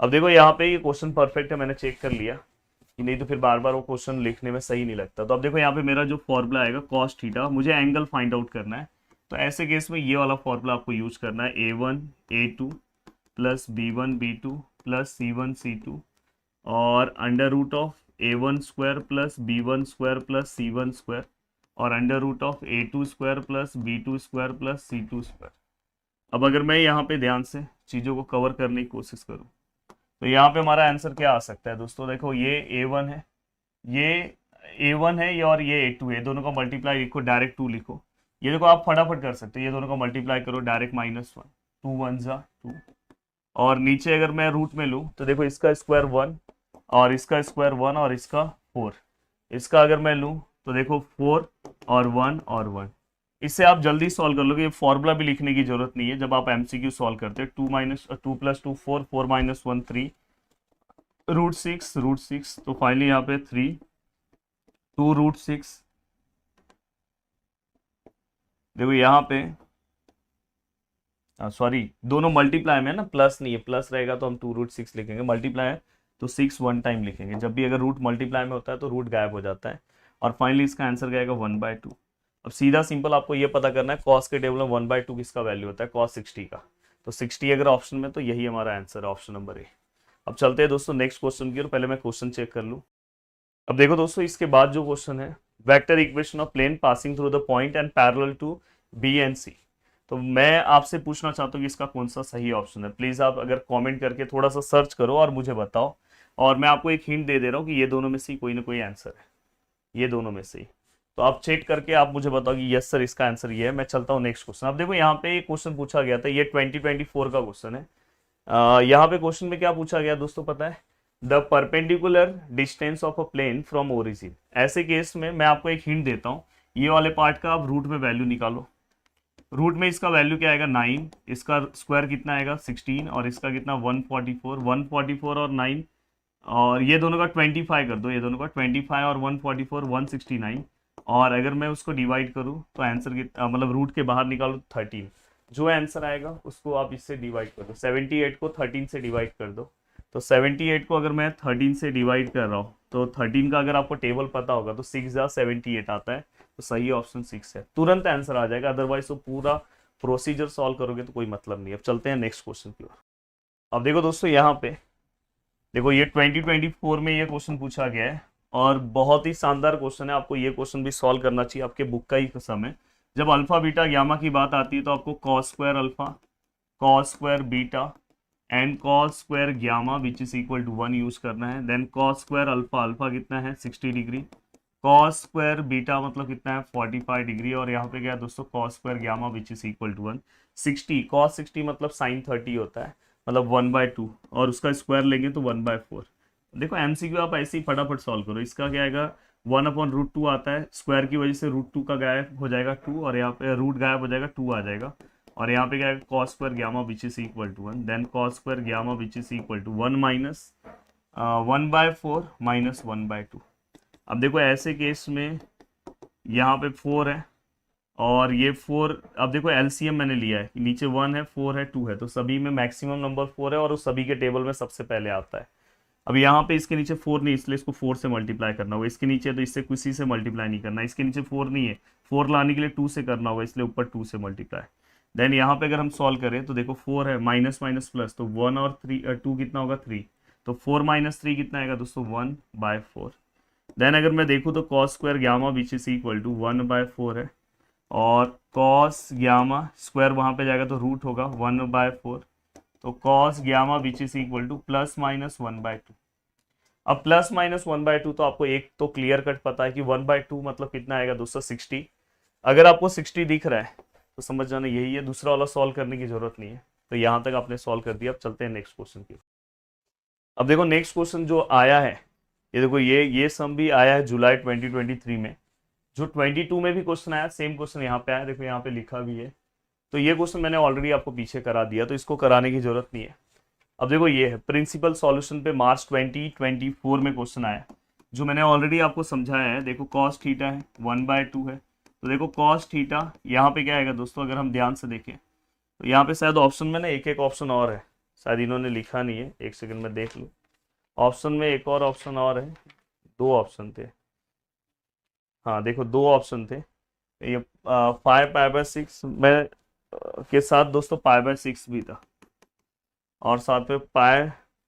अब देखो यहाँ पे ये क्वेश्चन परफेक्ट है, मैंने चेक कर लिया कि नहीं तो फिर बार बार वो क्वेश्चन लिखने में सही नहीं लगता। तो अब देखो यहाँ पे मेरा जो फॉर्मूला आएगा cos थीटा, मुझे एंगल फाइंड आउट करना है। तो ऐसे केस में ये वाला फॉर्मूला आपको यूज करना है, A1 A2 plus B1 B2 plus C1 C2 और √ऑफ A1 square plus B1 square plus C1 square और √ऑफ A2 square plus B2 square plus C2 square. अब अगर मैं यहाँ पे ध्यान से चीज़ों को कवर करने की कोशिश करूँ तो यहाँ पे हमारा आंसर क्या आ सकता है दोस्तों। देखो ये A1 है, ये A1 है, ये और ये A2 है, दोनों का मल्टीप्लाई लिखो, डायरेक्ट 2 लिखो। ये देखो आप फटाफट कर सकते हो, ये दोनों का मल्टीप्लाई करो, डायरेक्ट -1, 2 1 जा 2। और नीचे अगर मैं रूट में लूँ तो देखो इसका स्क्वायर 1 और इसका स्क्वायर 1 और इसका 4। इसका अगर मैं लूँ तो देखो 4 और 1 और 1। इससे आप जल्दी सॉल्व कर लोगे, ये फॉर्मूला भी लिखने की जरूरत नहीं है जब आप MCQ सॉल्व करते हैं। 2 + 2 4, 4 - 1 3, √6 तो फाइनली यहाँ पे 3 2 √6। देखो यहाँ पे सॉरी दोनों मल्टीप्लाई में है ना, प्लस नहीं है, प्लस रहेगा तो हम 2 √6 लिखेंगे, मल्टीप्लाई है तो 6 1 टाइम लिखेंगे। जब भी अगर रूट मल्टीप्लाई में होता है तो रूट गायब हो जाता है। और फाइनली इसका आंसर क्या आएगा 1/2। अब सीधा सिंपल आपको ये पता करना है कॉस के टेबल में 1/2 किसका वैल्यू होता है, cos 60 का। तो 60 अगर ऑप्शन में तो यही हमारा आंसर है, ऑप्शन नंबर ए। अब चलते हैं दोस्तों नेक्स्ट क्वेश्चन की ओर, पहले मैं क्वेश्चन चेक कर लूँ। अब देखो दोस्तों इसके बाद जो क्वेश्चन है, vector equation of plane passing through the point and parallel to B and C. तो मैं आपसे पूछना चाहता हूँ कि इसका कौन सा सही ऑप्शन है। प्लीज आप अगर कमेंट करके थोड़ा सा सर्च करो और मुझे बताओ। और मैं आपको एक हिंट दे रहा हूँ कि ये दोनों में से कोई ना कोई आंसर है, ये दोनों में से। तो आप चेक करके आप मुझे बताओ कि यस सर इसका आंसर ये है। मैं चलता हूँ नेक्स्ट क्वेश्चन। अब देखो यहाँ पे एक क्वेश्चन पूछा गया था, ये 2024 का क्वेश्चन है। यहाँ पे क्वेश्चन में क्या पूछा गया दोस्तों पता है, the perpendicular distance of a plane from origin. ऐसे केस में मैं आपको एक हिंट देता हूँ, ये वाले पार्ट का आप रूट में वैल्यू निकालो। रूट में इसका वैल्यू क्या आएगा 9, इसका स्क्वायर कितना आएगा 16 और इसका कितना 144 और 9 और ये दोनों का 25 कर दो, ये दोनों का 25 और 144 169। और अगर मैं उसको डिवाइड करूँ तो आंसर कितना, मतलब रूट के बाहर निकालो 13। जो आंसर आएगा उसको आप इससे डिवाइड कर दो, 78 को 13 से डिवाइड कर दो। तो 78 को अगर मैं 13 से डिवाइड कर रहा हूँ तो 13 का अगर आपको टेबल पता होगा तो 6 जा 78 आता है। तो सही ऑप्शन 6 है, तुरंत आंसर आ जाएगा। अदरवाइज तो पूरा प्रोसीजर सॉल्व करोगे तो कोई मतलब नहीं। अब चलते हैं नेक्स्ट क्वेश्चन की ओर। अब देखो दोस्तों यहाँ पे देखो ये 2024 में ये क्वेश्चन पूछा गया है और बहुत ही शानदार क्वेश्चन है। आपको ये क्वेश्चन भी सॉल्व करना चाहिए, आपके बुक का ही कसम है। जब अल्फा बीटा गामा की बात आती है तो आपको cos square alpha, cos square beta and cos square gamma which is equal to 1 use करना है। Then cos square alpha, alpha कितना है 60 डिग्री, cos स्क्वायर बीटा मतलब कितना है 45 डिग्री और यहाँ पे क्या है दोस्तों cos square gamma which is equal to 1 60। cos 60 मतलब sin 30 होता है। मतलब 1/2, और उसका स्क्वायर लेंगे तो 1/4। देखो एमसीक्यू आप ऐसे ही फटाफट सॉल्व करो। इसका क्या आएगा, 1/√2 आता है, स्क्वायर की वजह से √2 का गायब हो जाएगा 2, और यहाँ पे रूट गायब हो जाएगा 2 आ जाएगा, और यहाँ पे क्या आएगा cos square gamma which is equal to 1, then cos square gamma which is equal to 1 minus 1/4 minus 1/2। अब देखो ऐसे केस में यहाँ पे 4 है और ये 4, अब देखो एलसीएम मैंने लिया है, नीचे 1 है 4 है 2 है, तो सभी में मैक्सिमम नंबर 4 है और उस सभी के टेबल में सबसे पहले आता है। अब यहाँ पे इसके नीचे 4 नहीं, इसलिए इसको 4 से मल्टीप्लाई करना होगा, इसके नीचे तो इससे किसी से मल्टीप्लाई नहीं करना, इसके नीचे 4 नहीं है, 4 लाने के लिए 2 से करना होगा, इसलिए ऊपर 2 से मल्टीप्लाई। देन यहाँ पे अगर हम सॉल्व करें तो देखो 4 है, माइनस माइनस प्लस, तो 1 और 2 कितना होगा 3, तो 4 माइनस 3 कितना आएगा दोस्तों 1/4। देन अगर मैं देखूँ तो cos square gamma which is equal to 1/4 है, और कॉस गामा स्क्वायर वहाँ पे जाएगा तो रूट होगा 1/4, तो cos gamma which is equal to plus minus 1/2। अब प्लस माइनस 1/2 तो आपको एक तो क्लियर कट पता है कि 1/2 मतलब कितना आएगा दोस्तों 60। अगर आपको 60 दिख रहा है तो समझ जाना यही है, दूसरा वाला सॉल्व करने की जरूरत नहीं है। तो यहाँ तक आपने सॉल्व कर दिया। अब चलते हैं नेक्स्ट क्वेश्चन की। अब देखो नेक्स्ट क्वेश्चन जो आया है, ये देखो ये सम भी आया है जुलाई 2023 में। जो 22 में भी क्वेश्चन आया, सेम क्वेश्चन यहाँ पे आया, देखो यहाँ पे लिखा भी है। तो ये क्वेश्चन मैंने ऑलरेडी आपको पीछे करा दिया, तो इसको कराने की जरूरत नहीं है। अब देखो ये है प्रिंसिपल सॉल्यूशन पे मार्च 2024 में क्वेश्चन आया, जो मैंने ऑलरेडी आपको समझाया है। देखो कॉस थीटा है 1/2 है, तो देखो कॉस थीटा यहाँ पे क्या आएगा दोस्तों, अगर हम ध्यान से देखें तो यहाँ पे शायद ऑप्शन में ना एक ऑप्शन और है, शायद इन्होंने लिखा नहीं है, एक सेकंड में देख लूँ। ऑप्शन में एक और ऑप्शन और है, 2 ऑप्शन थे, हाँ देखो 2 ऑप्शन थे। ये 5π/6 में के साथ दोस्तों π/6 भी था, और साथ में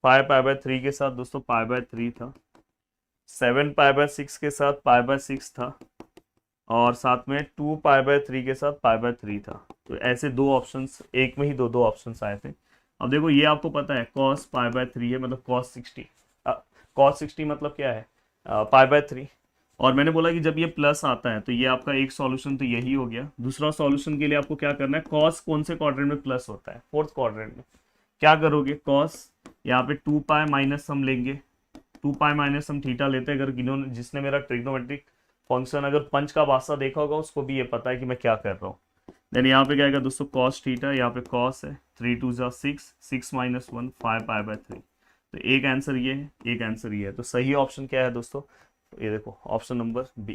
5π/3 के साथ दोस्तों π/3 था, 7π/6 के साथ π/6 था, और साथ में 2π/3 के साथ π/3 था। तो ऐसे 2 ऑप्शंस, एक में ही दो ऑप्शंस आए थे। अब देखो ये आपको पता है cos π/3 है, मतलब cos 60 मतलब क्या है π/3। और मैंने बोला कि जब ये प्लस आता है तो ये आपका एक सॉल्यूशन तो यही हो गया। दूसरा सॉल्यूशन के लिए आपको क्या करना है, कॉस कौन से क्वाड्रेंट में प्लस होता है, 4th क्वाड्रेंट में। क्या करोगे, कॉस यहाँ पे 2π माइनस सम लेंगे, 2π माइनस सम थीटा लेते हैं। अगर जिसने मेरा ट्रिग्नोमेट्रिक फंक्शन अगर पंच का वास्ता देखा होगा उसको भी ये पता है कि मैं क्या कर रहा हूँ। देन यहाँ पे क्या आएगा दोस्तों कॉस थीटा, यहाँ पे कॉस है 3 2 6, 6 - 1 5π/3। तो एक आंसर ये है, एक आंसर ये है। तो सही ऑप्शन क्या है दोस्तों, ये देखो ऑप्शन नंबर बी।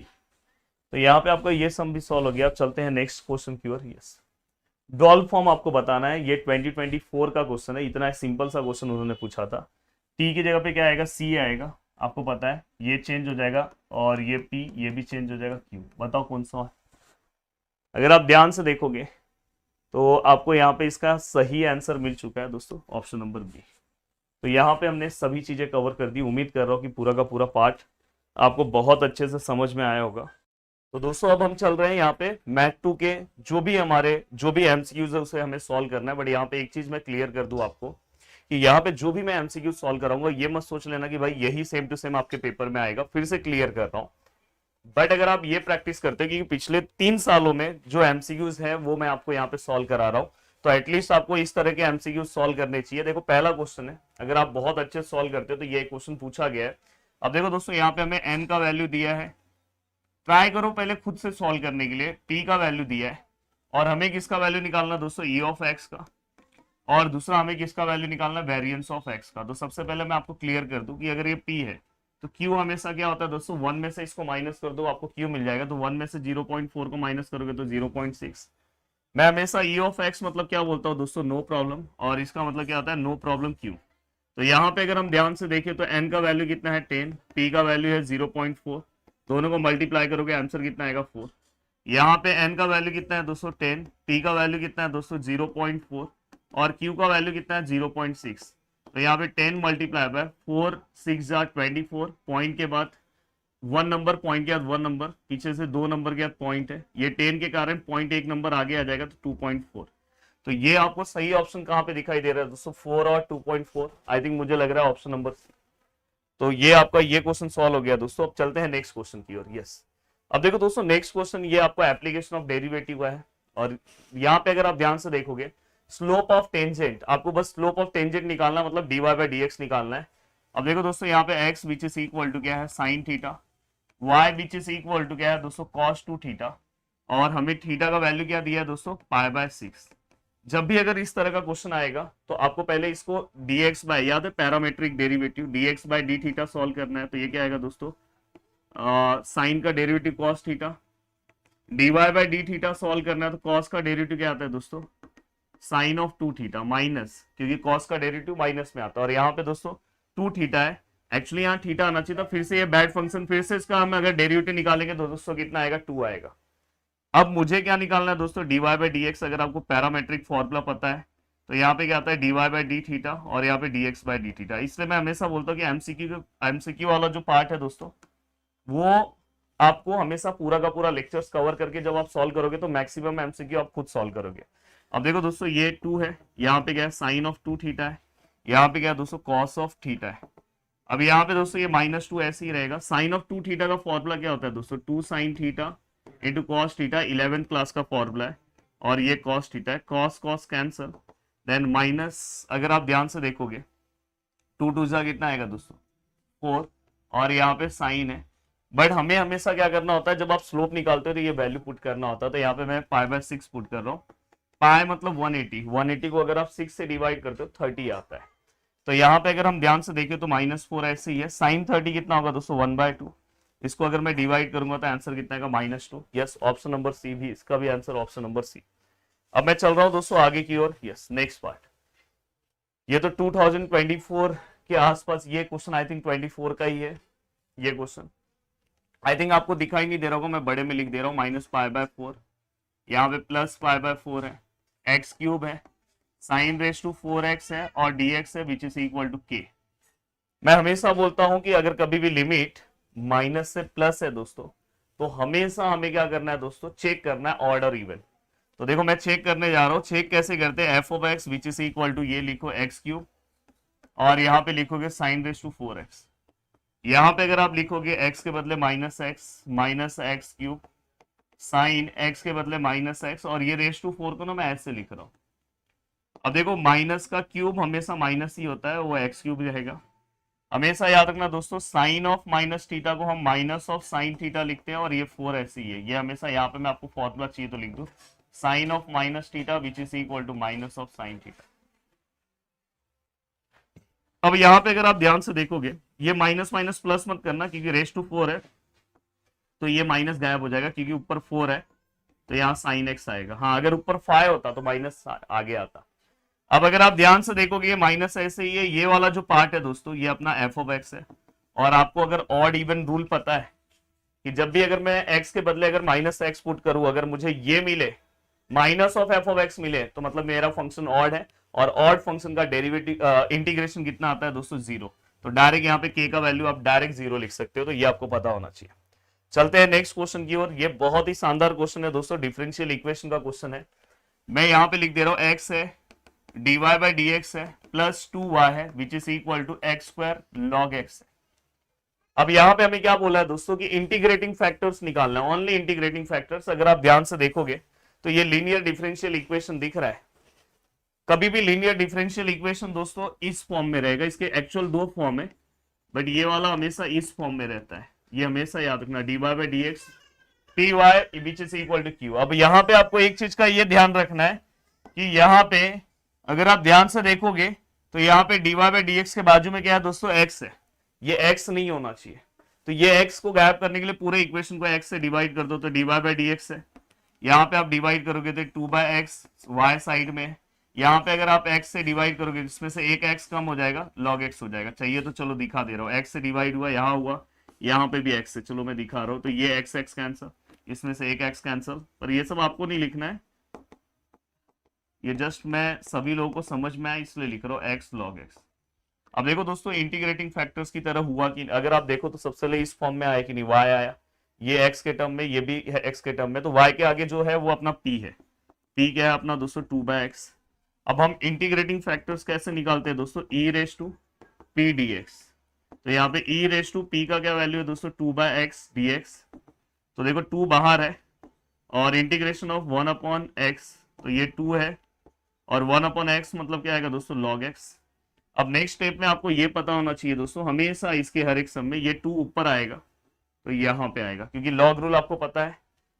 तो यहाँ पे आपका ये सम भी सॉल्व हो गया। अब चलते हैं नेक्स्ट क्वेश्चन की ओर। यस, डॉल फॉर्म आपको बताना है, ये 2024 का क्वेश्चन है। इतना सिंपल सा क्वेश्चन उन्होंने पूछा था। टी की जगह पे क्या आएगा, सी आएगा, आपको पता है ये चेंज हो जाएगा, और ये पी ये भी चेंज हो जाएगा, क्यू। बताओ कौन सा है। अगर आप ध्यान से देखोगे तो आपको यहाँ पे इसका सही आंसर मिल चुका है दोस्तों, ऑप्शन नंबर बी। तो यहाँ पे हमने सभी चीजें कवर कर दी। उम्मीद कर रहा हूँ कि पूरा का पूरा पार्ट आपको बहुत अच्छे से समझ में आया होगा। तो दोस्तों अब हम चल रहे हैं यहाँ पे मैथ 2 के जो भी एमसीक्यूज है उसे हमें सॉल्व करना है। बट यहाँ पे एक चीज मैं क्लियर कर दूं आपको कि यहाँ पे जो भी मैं एमसीक्यू सॉल्व कराऊंगा ये मत सोच लेना कि भाई यही सेम टू सेम आपके पेपर में आएगा। फिर से क्लियर कर रहा हूँ, बट अगर आप ये प्रैक्टिस करते हैं कि पिछले 3 सालों में जो एमसीक्यूज है वो मैं आपको यहाँ पे सॉल्व करा रहा हूँ, तो एटलीस्ट आपको इस तरह के एमसीक्यूज सॉल्व करने चाहिए। देखो पहला क्वेश्चन है, अगर आप बहुत अच्छे सॉल्व करते हो तो ये क्वेश्चन पूछा गया है। अब देखो दोस्तों यहाँ पे हमें एन का वैल्यू दिया है, ट्राई करो पहले खुद से सॉल्व करने के लिए। पी का वैल्यू दिया है, और हमें किसका वैल्यू निकालना दोस्तों, ई ऑफ एक्स का, और दूसरा हमें किसका वैल्यू निकालना, वेरिएंस ऑफ एक्स का। तो सबसे पहले मैं आपको क्लियर कर दूं कि अगर ये पी है तो क्यू हमेशा क्या होता है दोस्तों, 1 में से इसको माइनस कर दो आपको क्यू मिल जाएगा। तो 1 में से 0.4 को माइनस करोगे तो 0.6। मैं हमेशा ई ऑफ एक्स मतलब क्या बोलता हूँ दोस्तों, नो प्रॉब्लम, और इसका मतलब क्या होता है, नो प्रॉब्लम क्यू। तो यहाँ पे अगर हम ध्यान से देखें तो एन का वैल्यू कितना है 10, पी का वैल्यू है 0.4, दोनों को मल्टीप्लाई करोगे आंसर कितना आएगा 4। यहाँ पे एन का वैल्यू कितना है दोस्तों 10, पी का वैल्यू कितना है दोस्तों 0.4, और क्यू का वैल्यू कितना है 0.6। तो यहाँ पे 10 मल्टीप्लाई बाय 4 6 24, पॉइंट के बाद 1 नंबर, पॉइंट के बाद 1 नंबर, पीछे से 2 नंबर के बाद पॉइंट है, ये 10 के कारण पॉइंट 1 नंबर आगे आ जाएगा तो 2.4। तो ये आपको सही ऑप्शन कहाँ पे दिखाई दे रहा है दोस्तों, 4 और 2.4। आई थिंक मुझे लग रहा है ऑप्शन नंबर सी। तो ये आपका ये क्वेश्चन सॉल्व हो गया दोस्तों। अब चलते हैं नेक्स्ट क्वेश्चन की ओर। यस, अब देखो दोस्तों नेक्स्ट क्वेश्चन ये आपको एप्लीकेशन ऑफ डेरिवेटिव का है, और यहाँ पे अगर आप ध्यान से देखोगे स्लोप ऑफ टेंजेंट, आपको बस स्लोप ऑफ टेंजेंट निकालना है, मतलब dy बाई डी एक्स निकालना है। अब देखो दोस्तों यहाँ पे x which is equal to क्या है sine theta, y which is equal to क्या है दोस्तों कॉस टू थीटा, और हमें थीटा का वैल्यू क्या दिया है दोस्तों पाई बाय 6। जब भी अगर इस तरह का क्वेश्चन आएगा तो आपको पहले इसको dx बाय, याद है parametric derivative, dx by d theta solve करना है। तो ये क्या आएगा दोस्तों साइन का derivative cos theta, dy by d theta solve करना है तो कॉस का डेरिवेटिव क्या आता है दोस्तों sine of two theta minus, क्योंकि कॉस का डेरिवेटिव माइनस में आता है, और यहाँ पे दोस्तों टू थीटा है, एक्चुअली यहाँ थीटा आना चाहिए था, फिर से ये बैड फंक्शन, फिर से इसका हम अगर डेरिवेटिव निकालेंगे तो दोस्तों कितना आएगा 2 आएगा। अब मुझे क्या निकालना है दोस्तों dy बाई डी एक्स, अगर आपको पैरामेट्रिक फॉर्मूला पता है तो यहाँ पे क्या आता है dy बाई डी थीटा और यहाँ पे dx बाई डी थीटा। इसलिए मैं हमेशा बोलता हूँ कि एमसीक्यू वाला जो पार्ट है दोस्तों वो आपको हमेशा पूरा का पूरा लेक्चर्स कवर करके जब आप सॉल्व करोगे तो मैक्सिमम एमसीक्यू आप खुद सॉल्व करोगे। अब देखो दोस्तों ये 2 है, यहाँ पे क्या है साइन ऑफ 2 थीटा है, यहाँ पे क्या है दोस्तों कॉस ऑफ थीटा है। अब यहाँ पे दोस्तों ये -2 ऐसे ही रहेगा। साइन ऑफ 2 थीटा का फॉर्मूला क्या होता है दोस्तों 2 sine theta into cos theta, 11th class का फॉर्मूला है, और ये कॉस थीटा है, cos cos cancel, then minus, अगर आप ध्यान से देखोगे 2 2 जा कितना आएगा दोस्तों 4, और यहाँ पे साइन है। बट हमें हमेशा क्या करना होता है जब आप स्लोप निकालते हो तो ये वैल्यू पुट करना होता है, तो यहाँ पे मैं पाई बाय 6 पुट कर रहा हूँ। पाई मतलब 180 को अगर आप 6 से डिवाइड करते हो 30 आता है। तो यहाँ पे अगर हम ध्यान से देखें तो -4 ऐसे ही है। साइन 30 कितना होगा दोस्तों 1/2, इसको अगर मैं डिवाइड करूंगा तो आंसर कितना आएगा -2। यस, ऑप्शन नंबर सी भी, इसका भी आंसर ऑप्शन नंबर सी। अब मैं चल रहा हूं दोस्तों आगे की ओर। यस, नेक्स्ट पार्ट, ये तो 2024 के आसपास ये क्वेश्चन, आई थिंक 24 का ही है ये क्वेश्चन। आई थिंक आपको दिखाई नहीं दे रहा होगा, मैं बड़े में लिख दे रहा हूँ -π/4, यहाँ पे +π/4 है, x³ है, sin raised to 4x है, और dx है which is equal to k। मैं हमेशा बोलता हूं कि अगर कभी भी लिमिट माइनस से प्लस है दोस्तों तो हमेशा हमें क्या करना है दोस्तों चेक करना है ऑड और इवन। तो देखो मैं चेक करने जा रहा हूं, चेक कैसे करते हैं, f of x which is equal to ये लिखो x³ और यहाँ पे लिखोगे sin raised to 4x। यहाँ पे अगर आप लिखोगे x के बदले -x³ साइन x के बदले -x, और ये रेस टू 4 को ना मैं ऐसे लिख रहा हूं। अब देखो माइनस का क्यूब हमेशा माइनस ही होता है, वो x³ रहेगा। हमेशा याद रखना दोस्तों साइन ऑफ माइनस थीटा को हम माइनस ऑफ साइन थीटा लिखते हैं, और ये 4 ऐसे ही है। ये हमेशा यहाँ पे मैं आपको फॉर्मूला चाहिए तो लिख दूं sine of minus theta which is equal to minus of sine theta. अब यहाँ पे अगर आप ध्यान से देखोगे ये माइनस माइनस प्लस मत करना, क्योंकि रेस टू 4 है तो ये माइनस गायब हो जाएगा, क्योंकि ऊपर 4 है तो यहाँ साइन x आएगा। हाँ, अगर ऊपर 5 होता तो माइनस आगे आता। अब अगर आप ध्यान से देखोगे ये माइनस ऐसे ही है, ये वाला जो पार्ट है दोस्तों ये अपना f of x है। और आपको अगर ऑड इवन रूल पता है कि जब भी अगर मैं x के बदले अगर -x पुट करूं, अगर मुझे ये मिले minus of f of x मिले तो मतलब मेरा फंक्शन ऑड है, और ऑड फंक्शन का डेरिवेटिव इंटीग्रेशन कितना आता है दोस्तों 0। तो डायरेक्ट यहाँ पे k का वैल्यू आप डायरेक्ट 0 लिख सकते हो, तो ये आपको पता होना चाहिए। चलते हैं नेक्स्ट क्वेश्चन की ओर। ये बहुत ही शानदार क्वेश्चन है दोस्तों, डिफरेंशियल इक्वेशन का क्वेश्चन है। मैं यहाँ पे लिख दे रहा हूँ x है, dy बाई डी एक्स है, प्लस 2y है which is equal to x² log x है। अब यहाँ पे हमें क्या बोला है दोस्तों कि इंटीग्रेटिंग फैक्टर्स निकालना है, ओनली इंटीग्रेटिंग फैक्टर्स। अगर आप ध्यान से देखोगे तो ये लीनियर डिफरेंशियल इक्वेशन दिख रहा है। कभी भी लीनियर डिफरेंशियल इक्वेशन दोस्तों इस फॉर्म में रहेगा, इसके एक्चुअल 2 फॉर्म है, बट ये वाला हमेशा इस फॉर्म में रहता है। ये हमेशा याद रखना dy by d x p y which is equal to q. अब यहाँ पे आपको एक चीज का ये ध्यान रखना है कि यहाँ पे अगर आप ध्यान से देखोगे तो यहाँ पे dy बाई डी एक्स के बाजू में क्या है दोस्तों x है, ये x नहीं होना चाहिए। तो ये x को गायब करने के लिए पूरे इक्वेशन को x से डिवाइड कर दो, तो dy बाई डी एक्स है। यहाँ पे आप डिवाइड करोगे तो 2/x y साइड में, यहाँ पे अगर आप x से डिवाइड करोगे इसमें से एक x कम हो जाएगा, log x हो जाएगा। चाहिए तो चलो दिखा दे रहा हूँ, x से डिवाइड हुआ, यहाँ हुआ, यहाँ पे भी x से, चलो मैं दिखा रहा हूँ। तो ये x x कैंसल, इसमें से एक x कैंसल, पर ये सब आपको नहीं लिखना है, ये जस्ट मैं सभी लोगों को समझ में आए इसलिए लिख रहा हूँ x log x। अब देखो दोस्तों इंटीग्रेटिंग फैक्टर्स की तरह हुआ कि अगर आप देखो तो सबसे पहले इस फॉर्म में आया कि नहीं, y आया, ये x के टर्म में, ये भी है x के टर्म में, तो y के आगे जो है वो अपना p है। p क्या है अपना दोस्तों 2/x। अब हम इंटीग्रेटिंग फैक्टर्स कैसे निकालते हैं दोस्तों, e raise to p dx। तो यहाँ पे e रेज टू p का क्या वैल्यू है दोस्तों 2/x dx। तो देखो 2 बाहर है, और इंटीग्रेशन ऑफ 1/x, तो ये 2 है, और 1/x मतलब क्या आएगा दोस्तों, log x। अब नेक्स्ट स्टेप में आपको ये पता होना चाहिए दोस्तों, हमेशा इसके हर एक सम में ये 2 ऊपर आएगा तो यहाँ पे आएगा, क्योंकि लॉग रूल आपको पता है।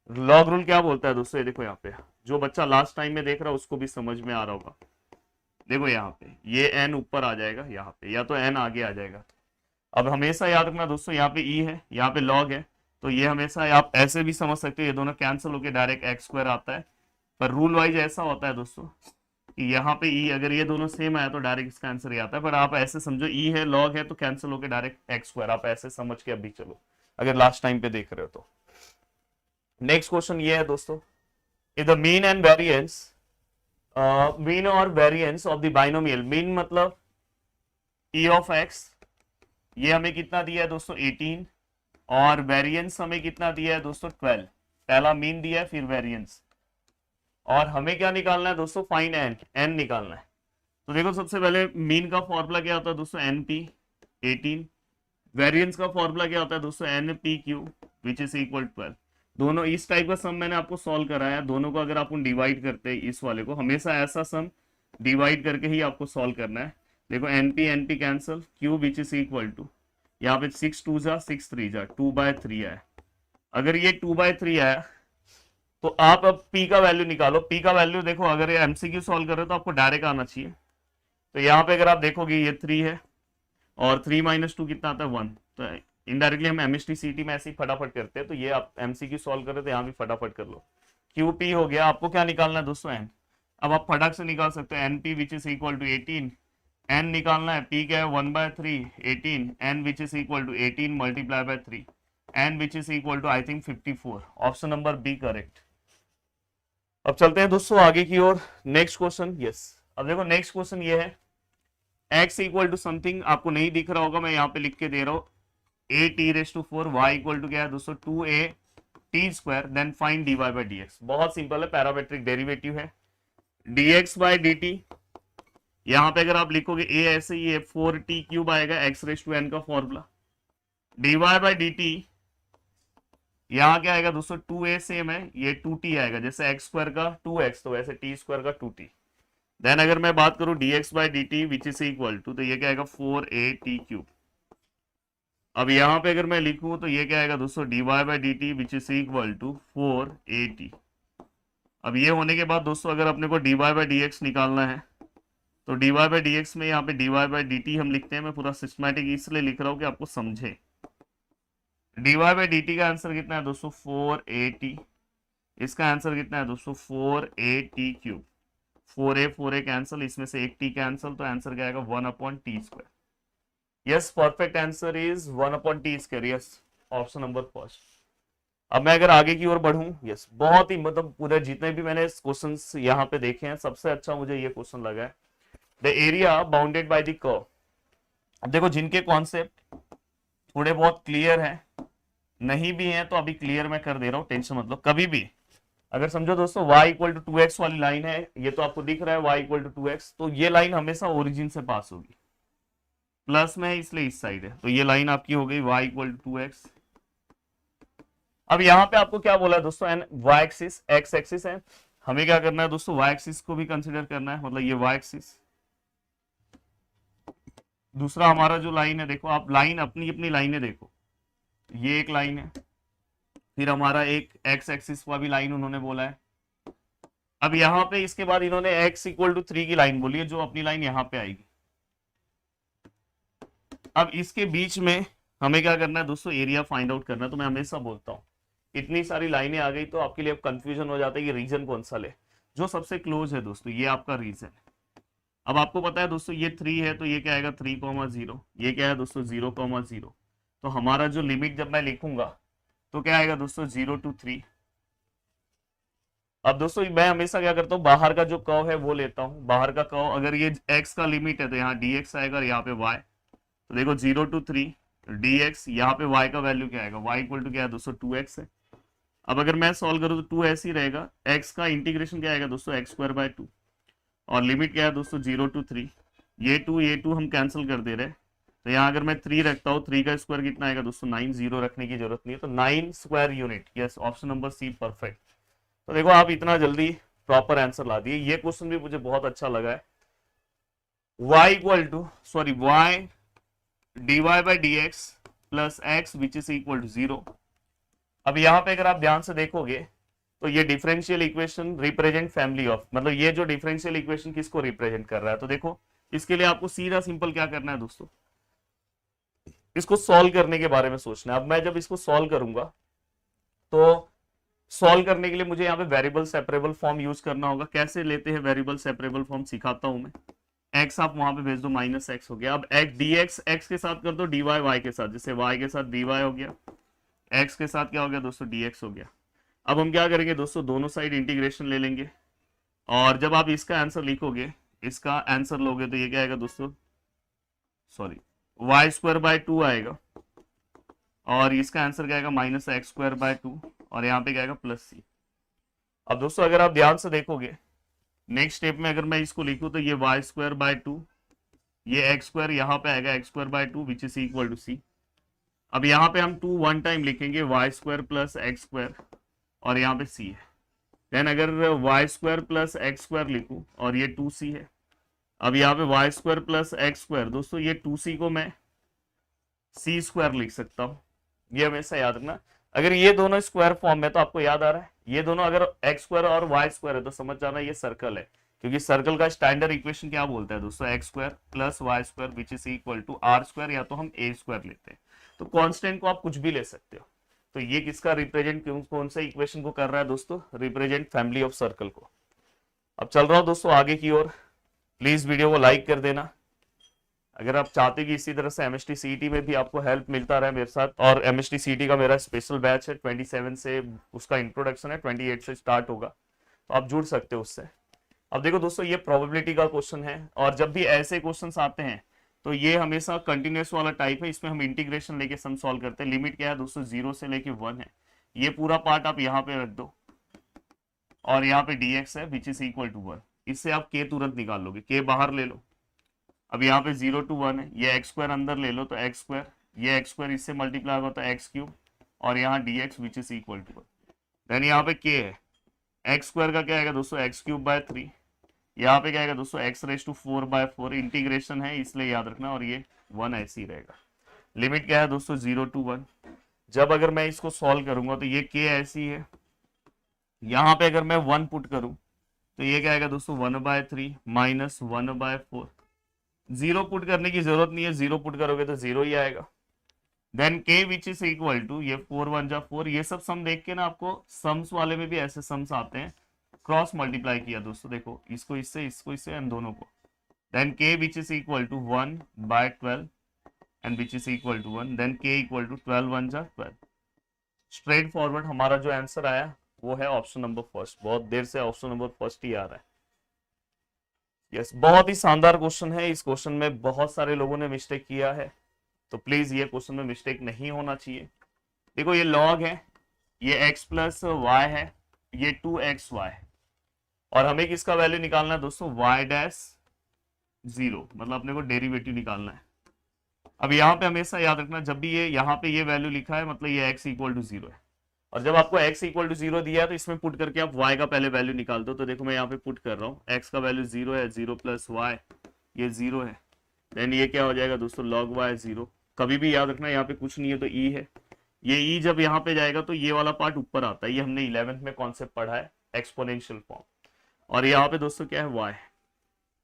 लॉग रूल क्या बोलता है दोस्तों, ये देखो यहाँ पे, जो बच्चा लास्ट टाइम में देख रहा है उसको भी समझ में आ रहा होगा। देखो यहाँ पे ये n ऊपर आ जाएगा यहाँ पे, या तो n आगे आ जाएगा। अब हमेशा याद रखना दोस्तों, यहाँ पे e है, यहाँ पे log है, तो ये हमेशा आप ऐसे भी समझ सकते हो, ये दोनों कैंसिल होकर डायरेक्ट x² आता है। पर रूल वाइज ऐसा होता है दोस्तों कि यहाँ पे e अगर ये दोनों सेम आया तो डायरेक्ट इसका आंसर ही आता है। पर आप ऐसे समझो e है log है तो कैंसिल होकर डायरेक्ट x², आप ऐसे समझ के अभी चलो अगर लास्ट टाइम पे देख रहे हो तो। नेक्स्ट क्वेश्चन ये है दोस्तों, the mean and variance, mean और variance of the binomial, mean मतलब e ऑफ x, ये हमें कितना दिया है दोस्तों 18, और वेरिएंस हमें कितना दिया है दोस्तों 12। पहला मीन दिया है फिर वेरिएंस, और हमें क्या निकालना है दोस्तों, फाइंड n निकालना है। तो देखो सबसे पहले मीन का फॉर्मूला क्या होता है दोस्तों, np 18। वेरिएंस का फॉर्मूला क्या होता है दोस्तों, npq विच इज इक्वल 12। दोनों इस टाइप का सम मैंने आपको सॉल्व कराया, दोनों को अगर आप डिवाइड करते हैं इस वाले को, हमेशा ऐसा सम डिवाइड करके ही आपको सॉल्व करना है। देखो np cancel, q which is equal to, यहाँ पे 6 2 जा 6 3 जा 2/3 आया। अगर ये 2/3 आया तो आप अब p का वैल्यू निकालो। p का वैल्यू देखो, अगर ये एमसीक्यू सॉल्व कर रहे हो तो आपको डायरेक्ट आना चाहिए। तो यहाँ पे अगर आप देखोगे ये 3 है और 3 - 2 कितना आता है 1। तो इनडायरेक्टली हम एमएसटी सीटी में ऐसे ही फटाफट करते हैं, तो ये आप एमसीक्यू सॉल्व कर रहे थे, यहाँ भी फटाफट कर लो। QP हो गया, आपको क्या निकालना है दोस्तों n। अब आप फटाक से निकाल सकते हैं np which is equal to 18, n निकालना है, p क्या है 1/3 18, n which is equal to 18 multiply by 3, n which is equal to I think 54। Option number b correct. अब चलते हैं दोस्तों आगे की ओर, नेक्स्ट क्वेश्चन। यस, अब देखो नेक्स्ट क्वेश्चन ये है, x इक्वल टू समथिंग, आपको नहीं दिख रहा होगा, मैं यहाँ पे लिख के दे रहा हूँ, a(t⁴) y इक्वल टू क्या है दोस्तों 2a(t²), then find dy by dx। बहुत सिंपल है, पैरामेट्रिक डेरिवेटिव है। dx बाय dt, यहाँ पे अगर आप लिखोगे a ऐसे ही है 4t³ आएगा, x⁻n का फॉर्मूला। dy बाय dt यहाँ क्या आएगा दोस्तों 2a सेम है, ये 2t आएगा, जैसे x² का 2x तो वैसे t² का 2t। देन अगर मैं बात करूं dx by dt which is equal to, तो ये क्या आएगा 4at³। अब यहाँ पे अगर मैं लिखूं तो ये क्या आएगा दोस्तों dy by dt which is equal to 4at। अब ये होने के बाद दोस्तों अगर अपने को dy बाय dx निकालना है तो dy बाय dx में यहाँ पे dy बाय dt हम लिखते हैं, मैं पूरा सिस्टमैटिक इसलिए लिख रहा हूँ कि आपको समझे। dy बाय dt का आंसर कितना है दोस्तों 4at, इसका आंसर कितना है दोस्तों 4at³। 4a कैंसल, इसमें से एक t कैंसल, तो आंसर क्या आएगा 1/t²। Yes, perfect answer is 1/t²। Yes, option number first. अब मैं अगर आगे की ओर बढ़ूं, यस, बहुत ही मतलब पूरे जितने भी मैंने क्वेश्चंस यहाँ पे देखे हैं सबसे अच्छा मुझे ये क्वेश्चन लगा है, the area bounded by the curve. अब देखो जिनके कॉन्सेप्ट थोड़े बहुत क्लियर हैं, नहीं भी हैं तो अभी क्लियर मैं कर दे रहा हूँ, टेंशन मतलब। कभी भी अगर समझो दोस्तों y इक्वल टू 2x वाली लाइन है, ये तो आपको दिख रहा है y इक्वल टू 2x, तो ये लाइन हमेशा ओरिजिन से पास होगी, प्लस में है इसलिए इस साइड है, तो ये लाइन आपकी हो गई y इक्वल टू 2x। अब यहाँ पे आपको क्या बोला है दोस्तों, an y axis x axis है, हमें क्या करना है दोस्तों y एक्सिस को भी कंसिडर करना है, मतलब ये y एक्सिस। दूसरा हमारा जो लाइन है, देखो आप लाइन अपनी अपनी लाइनें देखो, ये एक लाइन है, फिर हमारा एक x एक्सिस का भी लाइन उन्होंने बोला है। अब यहाँ पे इसके बाद इन्होंने x इक्वल टू 3 की लाइन बोली है, जो अपनी लाइन यहाँ पे आएगी। अब इसके बीच में हमें क्या करना है दोस्तों, एरिया फाइंड आउट करना है। तो मैं हमेशा बोलता हूँ इतनी सारी लाइनें आ गई तो आपके लिए अब कंफ्यूजन हो जाता है कि रीजन कौन सा ले, जो सबसे क्लोज है दोस्तों ये आपका रीजन है। अब आपको पता है दोस्तों ये 3 है, तो ये क्या आएगा 3,0, ये क्या है दोस्तों 0,0। तो हमारा जो लिमिट जब मैं लिखूंगा तो क्या आएगा दोस्तों 0 to 3। अब दोस्तों मैं हमेशा क्या करता हूँ, बाहर का जो कर्व है वो लेता हूँ। बाहर का कर्व अगर ये x का लिमिट है तो यहाँ dx आएगा और यहाँ पे y। तो देखो 0 to 3 dx, यहाँ पे y का वैल्यू क्या आएगा, y इक्वल टू क्या है दोस्तों 2x है। अब अगर मैं सॉल्व करूँ तो 2 ऐसे ही रहेगा, x का इंटीग्रेशन क्या आएगा दोस्तों x²/2, और लिमिट क्या है दोस्तों 0 to 3। ये 2 हम कैंसिल कर दे रहे हैं, तो यहाँ अगर मैं 3 रखता हूँ, 3 का स्क्वायर कितना आएगा दोस्तों 9, 0 रखने की जरूरत नहीं है, तो 9 square unit. Yes, option number c perfect. तो देखो आप इतना जल्दी प्रॉपर आंसर ला दिए। ये क्वेश्चन भी मुझे बहुत अच्छा लगा है। y equal to sorry y dy by d x plus x which is equal to 0। अब यहां पे अगर आप ध्यान से देखोगे तो ये differential equation represent family of, मतलब ये जो डिफरेंशियल इक्वेशन किसको रिप्रेजेंट कर रहा है, तो देखो इसके लिए आपको सीधा सिंपल क्या करना है दोस्तों, इसको सॉल्व करने के बारे में सोचना है। अब मैं जब इसको सॉल्व करूंगा तो सॉल्व करने के लिए मुझे यहाँ पे वेरिएबल सेपरेबल फॉर्म यूज करना होगा। कैसे लेते हैं वेरिएबल सेपरेबल फॉर्म सिखाता हूं मैं। x आप वहां पे भेज दो, माइनस एक्स हो गया। अब x dx x के साथ कर दो, dy y के साथ, जैसे y के साथ dy हो गया, x के साथ क्या हो गया दोस्तों dx हो गया। अब हम क्या करेंगे दोस्तों, दोनों साइड इंटीग्रेशन ले लेंगे और जब आप इसका आंसर लिखोगे, इसका आंसर लोगे तो ये क्या आएगा दोस्तों, सॉरी वाई स्क्वायर बाय 2 आएगा और इसका आंसर क्या आएगा माइनस एक्स स्क्वायर बाय 2 और यहाँ पे क्या आएगा प्लस सी। अब दोस्तों अगर आप ध्यान से देखोगे नेक्स्ट स्टेप में अगर मैं इसको लिखूं तो ये वाई स्क्वायर बाय 2, ये एक्स स्क्वायर यहाँ पे आएगा x square by 2 which is equal to C. अब यहाँ पे हम 2 वन टाइम लिखेंगे y square plus x square और यहाँ पे सी है। देन अगर y square plus x square लिखूं और ये 2c है। अब यहाँ पे y square plus x square, दोस्तों ये 2c को मैं सी स्क्वायर लिख सकता हूँ, ये हमेशा याद रखना। अगर ये दोनों स्क्वायर फॉर्म में तो आपको याद आ रहा है, ये दोनों अगर एक्स स्क्वायर और वाई स्क्वायर है तो समझ जाना ये सर्कल है, क्योंकि सर्कल का स्टैंडर्ड इक्वेशन क्या बोलता है दोस्तों, x square plus y square which is equal to r square, या तो हम ए स्क्वायर लेते हैं। तो कांस्टेंट को आप कुछ भी ले सकते हो। तो ये किसका रिप्रेजेंट, कौन सा इक्वेशन को कर रहा है दोस्तों, रिप्रेजेंट फैमिली ऑफ सर्कल को। अब चल रहा हूं दोस्तों आगे की ओर, प्लीज वीडियो को लाइक कर देना। अगर आप चाहते कि इसी तरह से एमएसटी सीईटी में भी आपको हेल्प मिलता रहे मेरे साथ, और एमएसटी सीईटी का मेरा स्पेशल बैच है 27 से, उसका इंट्रोडक्शन है 28 से स्टार्ट होगा, तो आप जुड़ सकते हो उससे। अब देखो दोस्तों ये प्रोबेबिलिटी का क्वेश्चन है और जब भी ऐसे क्वेश्चंस आते हैं तो ये हमेशा कंटिन्यूस वाला टाइप है। इसमें हम इंटीग्रेशन लेके सम सॉल्व करते हैं। लिमिट क्या है दोस्तों, 0 से लेके 1 है। ये पूरा पार्ट आप यहाँ पे रख दो और यहाँ पे dx है विच इज इक्वल टू 1। इससे आप k तुरंत निकाल लोगे, k बाहर ले लो। अब यहाँ पे 0 to 1 है, ये एक्स स्क्वायर अंदर ले लो तो एक्स स्क्वायर, ये एक्स स्क्वायर इससे मल्टीप्लाई होता है एक्स क्यूब और यहाँ dx which is equal to 1। Then यहाँ पे k है, एक्स स्क्वायर का क्या आएगा दोस्तों एक्स क्यूब बाय 3, यहाँ पे क्या आएगा दोस्तों x raise to 4 by 4, integration है इसलिए याद रखना, और ये 1 ऐसे ही रहेगा। लिमिट क्या है दोस्तों 0 to 1। जब अगर मैं इसको सॉल्व करूंगा तो ये k ऐसी है, यहाँ पे अगर मैं 1 पुट करूं तो ये क्या आएगा दोस्तों 1 बाय 3 माइनस 1 बाय 4। 0 पुट करने की जरूरत नहीं है, 0 पुट करोगे तो 0 ही आएगा। Then k which is equal to, ये 4 1 जा 4, ये सब सम देख के ना आपको सम्स वाले में भी ऐसे सम्स आते हैं, क्रॉस मल्टीप्लाई किया दोस्तों, देखो इसको इससे एंड दोनों को। Then k which is equal to 1 by 12 and which is equal to 1, then k equal to 12 1 जा 12। स्ट्रेट फॉरवर्ड हमारा जो आंसर आया वो है ऑप्शन नंबर फर्स्ट। बहुत देर से ऑप्शन नंबर फर्स्ट ही आ रहा है। यस, बहुत ही शानदार क्वेश्चन है। इस क्वेश्चन में बहुत सारे लोगों ने मिस्टेक किया है, तो प्लीज ये क्वेश्चन में मिस्टेक नहीं होना चाहिए। देखो ये लॉग है, ये x प्लस वाई है, ये 2xy है, और हमें किसका वैल्यू निकालना है दोस्तों, y डैश 0, मतलब अपने को डेरिवेटिव निकालना है। अब यहाँ पे हमेशा याद रखना, जब भी ये यहाँ पे ये वैल्यू लिखा है मतलब ये x इक्वल टू 0 है, और जब आपको x इक्वल टू 0 दिया है तो इसमें पुट करके आप y का पहले वैल्यू निकाल दो। तो देखो मैं यहाँ पे पुट कर रहा हूँ, x का वैल्यू 0 है, 0 प्लस y, ये 0 है, देन ये क्या हो जाएगा दोस्तों log y 0। कभी भी याद रखना यहाँ पे कुछ नहीं है तो e है, ये e जब यहाँ पे जाएगा तो ये वाला पार्ट ऊपर आता है, ये हमने 11th में कॉन्सेप्ट पढ़ा है एक्सपोनेंशियल फॉर्म। और यहाँ पे दोस्तों क्या है y,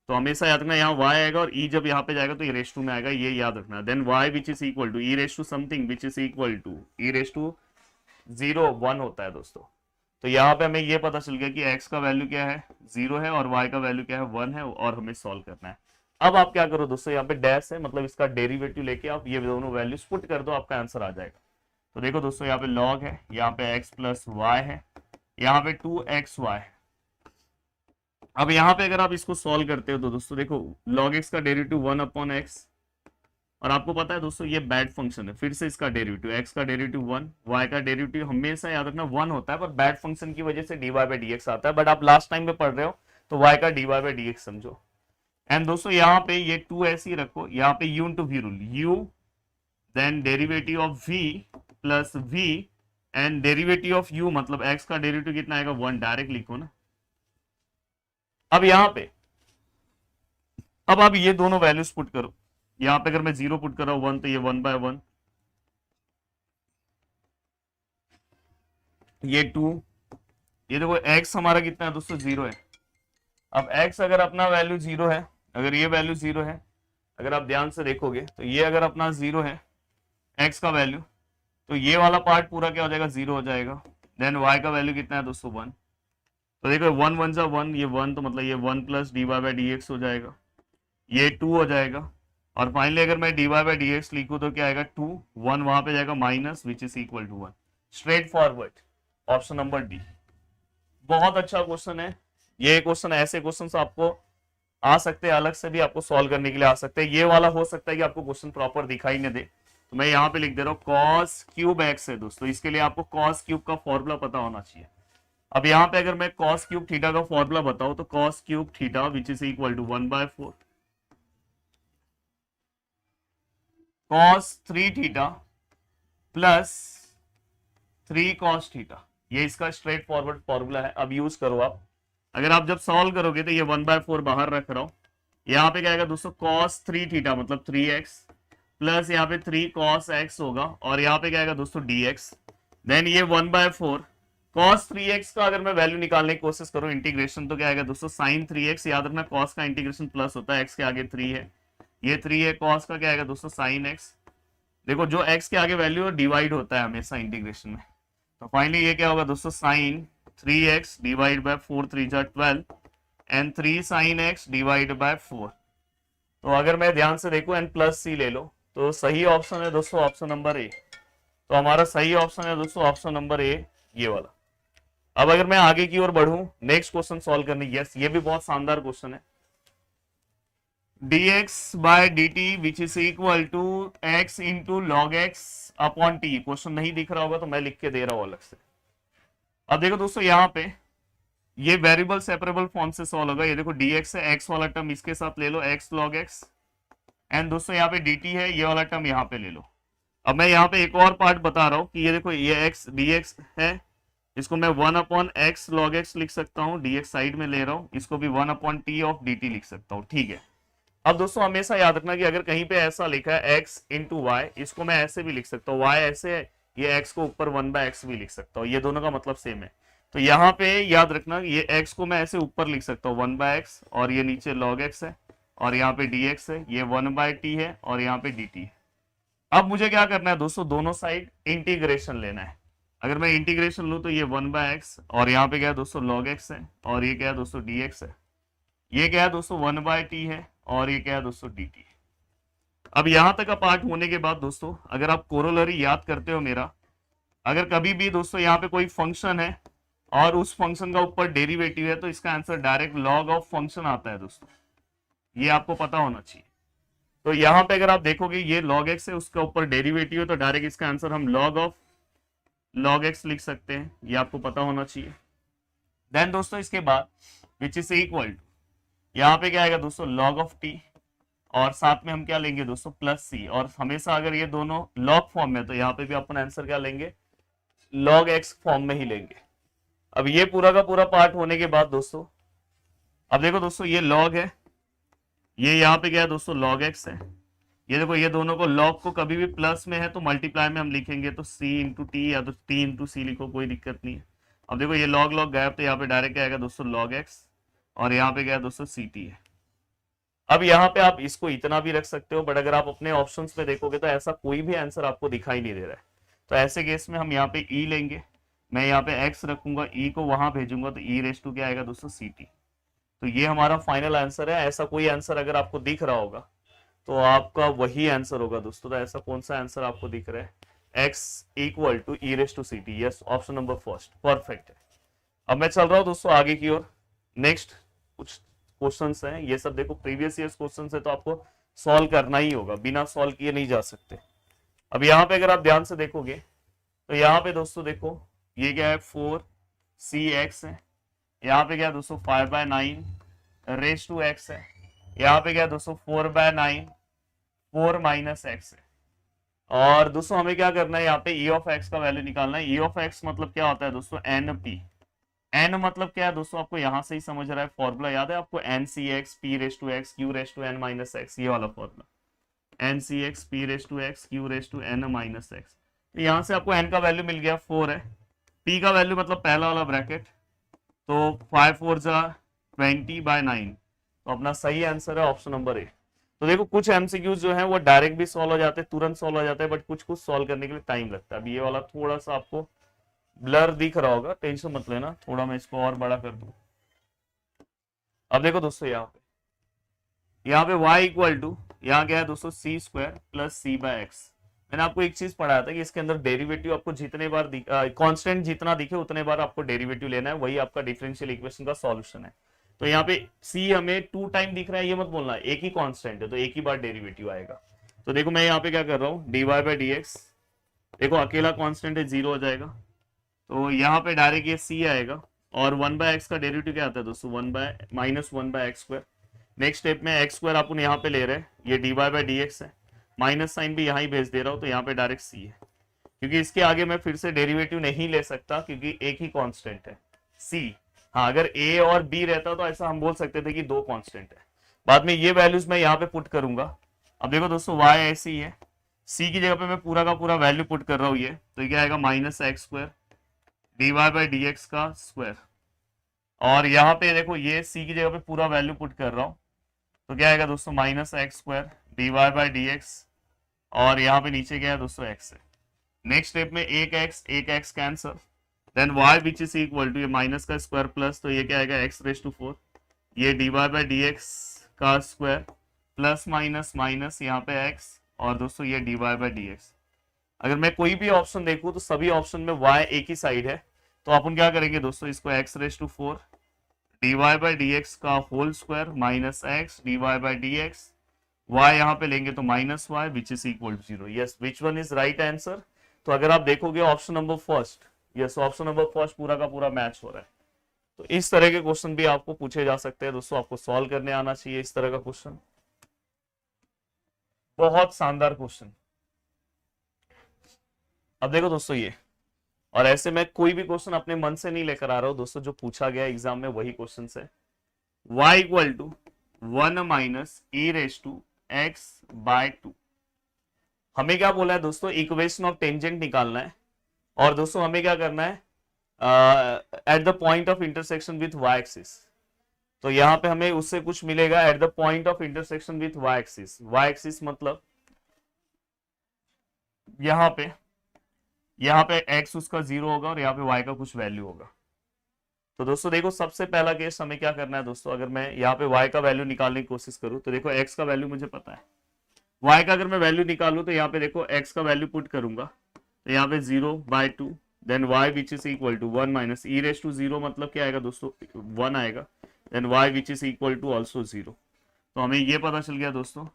तो हमेशा याद रखना यहाँ y आएगा और e जब यहाँ पे जाएगा तो ये रेस टू में आएगा, ये याद रखना। Then y which is equal to e raise to something which is equal to e raise to 0 1 होता है दोस्तों। तो यहाँ पे हमें ये पता चल गया कि x का वैल्यू क्या है 0 है और y का वैल्यू क्या है 1 है, और हमें सॉल्व करना है। अब आप क्या करो दोस्तों, यहाँ पे डैश है मतलब इसका डेरिवेटिव लेके आप ये दोनों वैल्यूज पुट कर दो, आपका आंसर आ जाएगा। तो देखो दोस्तों यहाँ पे log है, यहाँ पे x प्लस वाई है, यहाँ पे 2xy। अब यहाँ पे अगर आप इसको सॉल्व करते हो तो दोस्तों देखो log x का डेरिवेटिव 1 अपॉन x, और आपको पता है दोस्तों ये बैड फंक्शन है, फिर से इसका डेरिवेटिव x का डेरिवेटिव 1, y का डेरिवेटिव हमेशा याद रखना 1 होता है, पर बैड फंक्शन की वजह से dy बाई dx आता है, बट आप लास्ट टाइम में पढ़ रहे हो तो y का dy बाई dx समझो। एंड दोस्तों यहाँ पे ये 2 ऐसे ही रखो, यहाँ पे u into v rule, u then derivative of v plus v and derivative of u, मतलब x का डेरिवेटिव कितना आएगा 1, डायरेक्ट लिखो ना, अब यहां पे अब आप ये दोनों वैल्यूज पुट करो। यहां पे अगर मैं 0 पुट कर रहा हूं 1 तो ये 1/1, ये 2, ये देखो x हमारा कितना है दोस्तों 0 है। अब x अगर अपना वैल्यू 0 है, अगर ये वैल्यू 0 है, अगर आप ध्यान से देखोगे तो ये अगर अपना 0 है x का वैल्यू, तो ये वाला पार्ट पूरा क्या हो जाएगा 0 हो जाएगा। देन y का वैल्यू कितना है दोस्तों 1, तो देखो 1 1 जा 1, ये 1 तो मतलब ये 1 plus d y by d x हो जाएगा, ये 2 हो जाएगा। और फाइनली अगर मैं d y by d x लिखूँ तो क्या आएगा 2, 1 वहां पे जाएगा minus which is equal to 1। Straight forward option number d. बहुत अच्छा क्वेश्चन है ये क्वेश्चन। ऐसे क्वेश्चन आपको आ सकते हैं, अलग से भी आपको सॉल्व करने के लिए आ सकते हैं। ये वाला हो सकता है कि आपको क्वेश्चन प्रॉपर दिखाई न दे, तो मैं यहाँ पे लिख दे रहा हूँ कॉस क्यूब एक्स है दोस्तों। इसके लिए आपको कॉस क्यूब का फॉर्मूला पता होना चाहिए। अब यहाँ पे अगर मैं कॉस क्यूब थीटा का फॉर्मूला बताऊं तो cos cube theta which is equal to 1/4 cos 3 theta plus 3 cos theta. ये इसका स्ट्रेट फॉरवर्ड फॉर्मूला है। अब यूज करो आप। अगर आप जब सॉल्व करोगे तो ये 1/4 बाहर रख रहा हूं, यहाँ पे क्या आएगा दोस्तों कॉस 3 थीटा मतलब 3x प्लस यहाँ पे 3 कॉस x होगा, और यहाँ पे क्या आएगा दोस्तों dx। देन ये 1/4 कॉस 3x का अगर मैं वैल्यू निकालने की कोशिश करूं इंटीग्रेशन, तो क्या आएगा दोस्तों साइन 3x। याद रखना कॉस का इंटीग्रेशन प्लस होता है, x के आगे 3 है, ये 3 है। कॉस का क्या आएगा दोस्तों साइन x। देखो जो x के आगे वैल्यू डिवाइड होता है हमेशा इंटीग्रेशन में, तो फाइनली ये क्या होगा दोस्तों साइन 3x डिवाइड बाय 4 3 जा 12 and 3 sine x divide by 4। तो अगर मैं ध्यान से देखूं एन प्लस सी ले लो तो सही ऑप्शन है दोस्तों ऑप्शन नंबर ए। तो हमारा सही ऑप्शन है दोस्तों ऑप्शन नंबर ए, ये वाला। अब अगर मैं आगे की ओर बढ़ूं नेक्स्ट क्वेश्चन सॉल्व करने, यस ये भी बहुत शानदार क्वेश्चन है। dx by dt which is equal to x into log x upon t. Question नहीं दिख रहा होगा तो मैं लिख के दे रहा हूं अलग से। अब देखो दोस्तों यहाँ पे ये वेरिएबल सेपरेबल फॉर्म से सॉल्व होगा। ये देखो dx है, x वाला टर्म इसके साथ ले लो x log x, एंड दोस्तों यहाँ पे dt है, ये वाला टर्म यहाँ पे ले लो। अब मैं यहाँ पे एक और पार्ट बता रहा हूँ कि ये देखो ये x dx है, इसको मैं 1/x log x लिख सकता हूँ, dx साइड में ले रहा हूँ, इसको भी 1/t ऑफ dt लिख सकता हूँ, ठीक है। अब दोस्तों हमेशा याद रखना कि अगर कहीं पे ऐसा लिखा है x इंटू वाई, इसको मैं ऐसे भी लिख सकता हूँ, y ऐसे है, ये x को ऊपर 1/x भी लिख सकता हूँ, ये दोनों का मतलब सेम है। तो यहाँ पे याद रखना ये x को मैं ऐसे ऊपर लिख सकता हूँ 1/x, और ये नीचे log x है, और यहाँ पे dx है, ये 1/t है, और यहाँ पे dt है। अब मुझे क्या करना है दोस्तों, दोनों साइड इंटीग्रेशन लेना है। अगर मैं इंटीग्रेशन लूँ तो ये 1/x, और यहाँ पे क्या है दोस्तों log x है, और ये क्या है दोस्तों dx है, ये क्या है दोस्तों 1/t है, और ये क्या है दोस्तों dt है। अब यहां तक का पार्ट होने के बाद दोस्तों अगर आप कोरोलरी याद करते हो मेरा, अगर कभी भी दोस्तों यहाँ पे कोई फंक्शन है और उस फंक्शन का ऊपर डेरिवेटिव है तो इसका answer direct log of function आता है दोस्तों, ये आपको पता होना चाहिए। तो यहाँ पे अगर आप देखोगे ये log x है, उसका ऊपर डेरिवेटिव है, तो डायरेक्ट इसका आंसर हम log ऑफ log x लिख सकते हैं, ये आपको पता होना चाहिए। देन दोस्तों इसके बाद विच इज इक्वल टू, यहाँ पे क्या आएगा दोस्तों log ऑफ t, और साथ में हम क्या लेंगे दोस्तों प्लस c, और हमेशा अगर ये दोनों log फॉर्म में तो यहाँ पे भी अपन आंसर क्या लेंगे log x फॉर्म में ही लेंगे। अब ये पूरा का पूरा पार्ट होने के बाद दोस्तों अब देखो दोस्तों ये log है, ये यहाँ पे क्या है दोस्तों log x है, ये देखो ये दोनों को log को कभी भी प्लस में है तो मल्टीप्लाई में हम लिखेंगे तो c इंटू टी या तो t इंटू सी लिखो, कोई दिक्कत नहीं है। अब देखो ये log log गया तो यहाँ पे डायरेक्ट क्या आएगा दोस्तों log x, और यहाँ पे क्या है दोस्तों ct है। अब यहाँ पे आप इसको इतना भी रख सकते हो, बट अगर आप अपने ऑप्शंस में देखोगे तो ऐसा कोई भी आंसर आपको दिखाई नहीं दे रहा है। तो ऐसे केस में हम यहाँ पे e लेंगे, मैं यहाँ पे x रखूंगा, e को वहां भेजूंगा तो e रेस टू क्या आएगा दोस्तों ct। तो ये हमारा फाइनल आंसर है। ऐसा कोई आंसर अगर आपको दिख रहा होगा तो आपका वही आंसर होगा दोस्तों। तो ऐसा कौन सा आंसर आपको दिख रहा है, x equal to e raise to ct, yes option number first perfect है। अब मैं चल रहा हूँ दोस्तों आगे की ओर। नेक्स्ट कुछ क्वेश्चंस हैं, ये सब देखो प्रीवियस ईयर्स क्वेश्चंस है तो आपको सॉल्व करना ही होगा, बिना सॉल्व किए नहीं जा सकते। अब यहाँ पे अगर आप ध्यान से देखोगे तो यहाँ पे दोस्तों देखो ये क्या है 4cx है, यहाँ पे क्या है दोस्तों 5/9 रेस टू x है, यहाँ पे क्या है दोस्तों 4/9 4 माइनस x है। और दोस्तों हमें क्या करना है यहाँ पे e ऑफ x का वैल्यू निकालना है। e ऑफ x मतलब क्या होता है दोस्तों np, एन मतलब क्या है दोस्तों, आपको यहां से ही समझ रहा है, फॉर्मूला याद है आपको, n c x p raise to x q raise to n minus x, ये वाला formula, n c x p raise to x q raise to n minus x. यहां से आपको एन का वैल्यू मिल गया 4 है, पी का वैल्यू मतलब पहला वाला ब्रैकेट, तो 5 4 जा 20/9, तो अपना सही आंसर है ऑप्शन नंबर ए। तो देखो कुछ एमसीक्यूज जो है वो डायरेक्ट भी सॉल्व हो जाते हैं, तुरंत सॉल्व हो जाते हैं, बट कुछ कुछ सॉल्व करने के लिए टाइम लगता है। अब ये वाला थोड़ा सा आपको ब्लर दिख रहा होगा, टेंशन मत लेना, थोड़ा मैं इसको और बड़ा कर दूं। अब देखो दोस्तों यहाँ पे y इक्वल टू, यहाँ क्या है दोस्तों, सी स्क्वायर प्लस सी बाय एक्स। मैंने आपको एक चीज पढ़ाया था कि इसके अंदर डेरिवेटिव आपको जितने बार कांस्टेंट जितना दिखे उतने बार आपको डेरिवेटिव लेना है, वही आपका डिफरेंशियल इक्वेशन का सॉल्यूशन है। तो यहाँ पे c हमें 2 टाइम दिख रहा है, ये मत बोलना एक ही कांस्टेंट है तो एक ही बार डेरिवेटिव आएगा। तो देखो मैं यहाँ पे क्या कर रहा हूँ, dy बाई डी एक्स, देखो अकेला कांस्टेंट है, 0 हो जाएगा, तो यहाँ पे डायरेक्ट ये c आएगा, और 1/x का डेरिवेटिव क्या आता है दोस्तों, -1/x स्क्वायर। नेक्स्ट स्टेप में एक्स स्क्वायर अपन यहाँ पे ले रहे हैं, ये dy बाई डी एक्स है, माइनस साइन भी यहाँ ही भेज दे रहा हूँ, तो यहाँ पे डायरेक्ट c है, क्योंकि इसके आगे मैं फिर से डेरिवेटिव नहीं ले सकता क्योंकि एक ही कांस्टेंट है c। हाँ अगर a और b रहता तो ऐसा हम बोल सकते थे कि 2 कांस्टेंट है। बाद में ये वैल्यूज मैं यहाँ पे पुट करूंगा। अब देखो दोस्तों y ऐसी ही है, c की जगह पे मैं पूरा का पूरा वैल्यू पुट कर रहा हूँ, ये तो क्या आएगा -x square dy by d x का स्क्वायर, और यहाँ पे देखो ये c की जगह पे पूरा वैल्यू पुट कर रहा हूँ, तो क्या आएगा दोस्तों -x square dy by d x, और यहाँ पे नीचे क्या है दोस्तों x है। नेक्स्ट स्टेप में एक x cancel, then y which is equal to, ये माइनस का स्क्वायर प्लस, तो ये क्या आएगा x रेस टू 4, ये dy बाई डी एक्स का स्क्वायर प्लस माइनस माइनस यहाँ पे x, और दोस्तों ये dy बाई डी एक्स। अगर मैं कोई भी ऑप्शन देखूं तो सभी ऑप्शन में y एक ही साइड है, तो अपन क्या करेंगे दोस्तों, इसको x raise to 4 dy by d x का whole square minus x dy by d x, y यहाँ पे लेंगे तो minus y which is equal to 0। Yes, which one is right answer? तो अगर आप देखोगे option number first, yes option number first पूरा का पूरा मैच हो रहा है। तो इस तरह के क्वेश्चन भी आपको पूछे जा सकते हैं दोस्तों, आपको सॉल्व करने आना चाहिए इस तरह का क्वेश्चन, बहुत शानदार क्वेश्चन। अब देखो दोस्तों ये, और ऐसे मैं कोई भी क्वेश्चन अपने मन से नहीं लेकर आ रहा हूं दोस्तों, जो पूछा गया एग्जाम में वही क्वेश्चन है। y equal to 1 minus e raise to x by 2। हमें क्या बोला है दोस्तों, इक्वेशन ऑफ टेंजेंट निकालना है, और दोस्तों हमें क्या करना है, at the point of intersection with y axis. तो यहाँ पे हमें उससे कुछ मिलेगा at the point of intersection with y axis. y axis मतलब यहाँ पे x उसका 0 होगा और यहाँ पे y का कुछ वैल्यू होगा। तो दोस्तों देखो सबसे पहला केस हमें क्या करना है दोस्तों, अगर मैं यहाँ पे y का वैल्यू निकालने की कोशिश करूं, तो देखो x का वैल्यू मुझे पता है, y का अगर मैं वैल्यू निकालूं तो यहाँ पे देखो x का वैल्यू पुट करूंगा, तो यहाँ पे 0/2, then y which is equal to 1 minus e raise to 0, मतलब क्या आएगा दोस्तों 1 आएगा, then y which is equal to also 0। तो हमें ये पता चल गया दोस्तों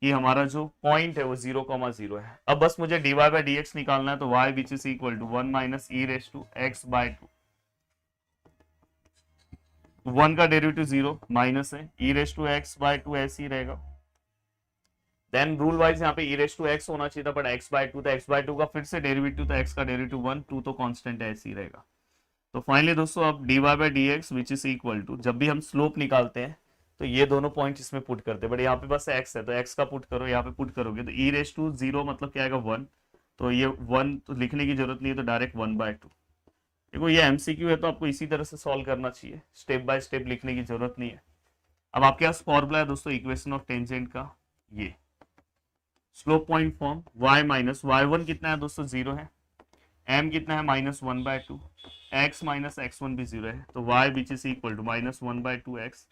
कि हमारा जो पॉइंट है वो 0,0 है। अब बस मुझे dy बाई डी एक्स निकालना है, तो y which is equal to 1 minus e raise to x by 2, 1 का डेरिवेटिव 0 माइनस है, e raise to x by 2 ऐसे ही रहेगा। देन रूल वाइज यहाँ पे ई रेस टू एक्स होना चाहिए था, बट एक्स बाय 2 था, एक्स बाय 2 का फिर से डेरिवेटिव था, एक्स का डेरिवेटिव 1, 2 तो कांस्टेंट ऐसे ही रहेगा। तो फाइनली दोस्तों अब dy by d x which is equal to, जब भी हम स्लोप निकालते हैं तो ये दोनों पॉइंट इसमें पुट करते हैं, बट यहाँ पे बस x है तो x का पुट करो, यहाँ पे पुट करोगे तो ई रेस टू 0 मतलब क्या आएगा 1, तो ये 1 तो लिखने की जरूरत नहीं है, तो डायरेक्ट 1/2। देखो ये एमसीक्यू है तो आपको इसी तरह से सॉल्व करना चाहिए, स्टेप बाय स्टेप लिखने की जरूरत नहीं है। अब आपके पास फॉर्मूला है दोस्तों इक्वेशन ऑफ टेंजेंट का, ये slope point form y minus y1 कितना है दोस्तों 0 है, m कितना है -1/2, x माइनस x1 भी 0 है, तो y which is equal to -1/2x।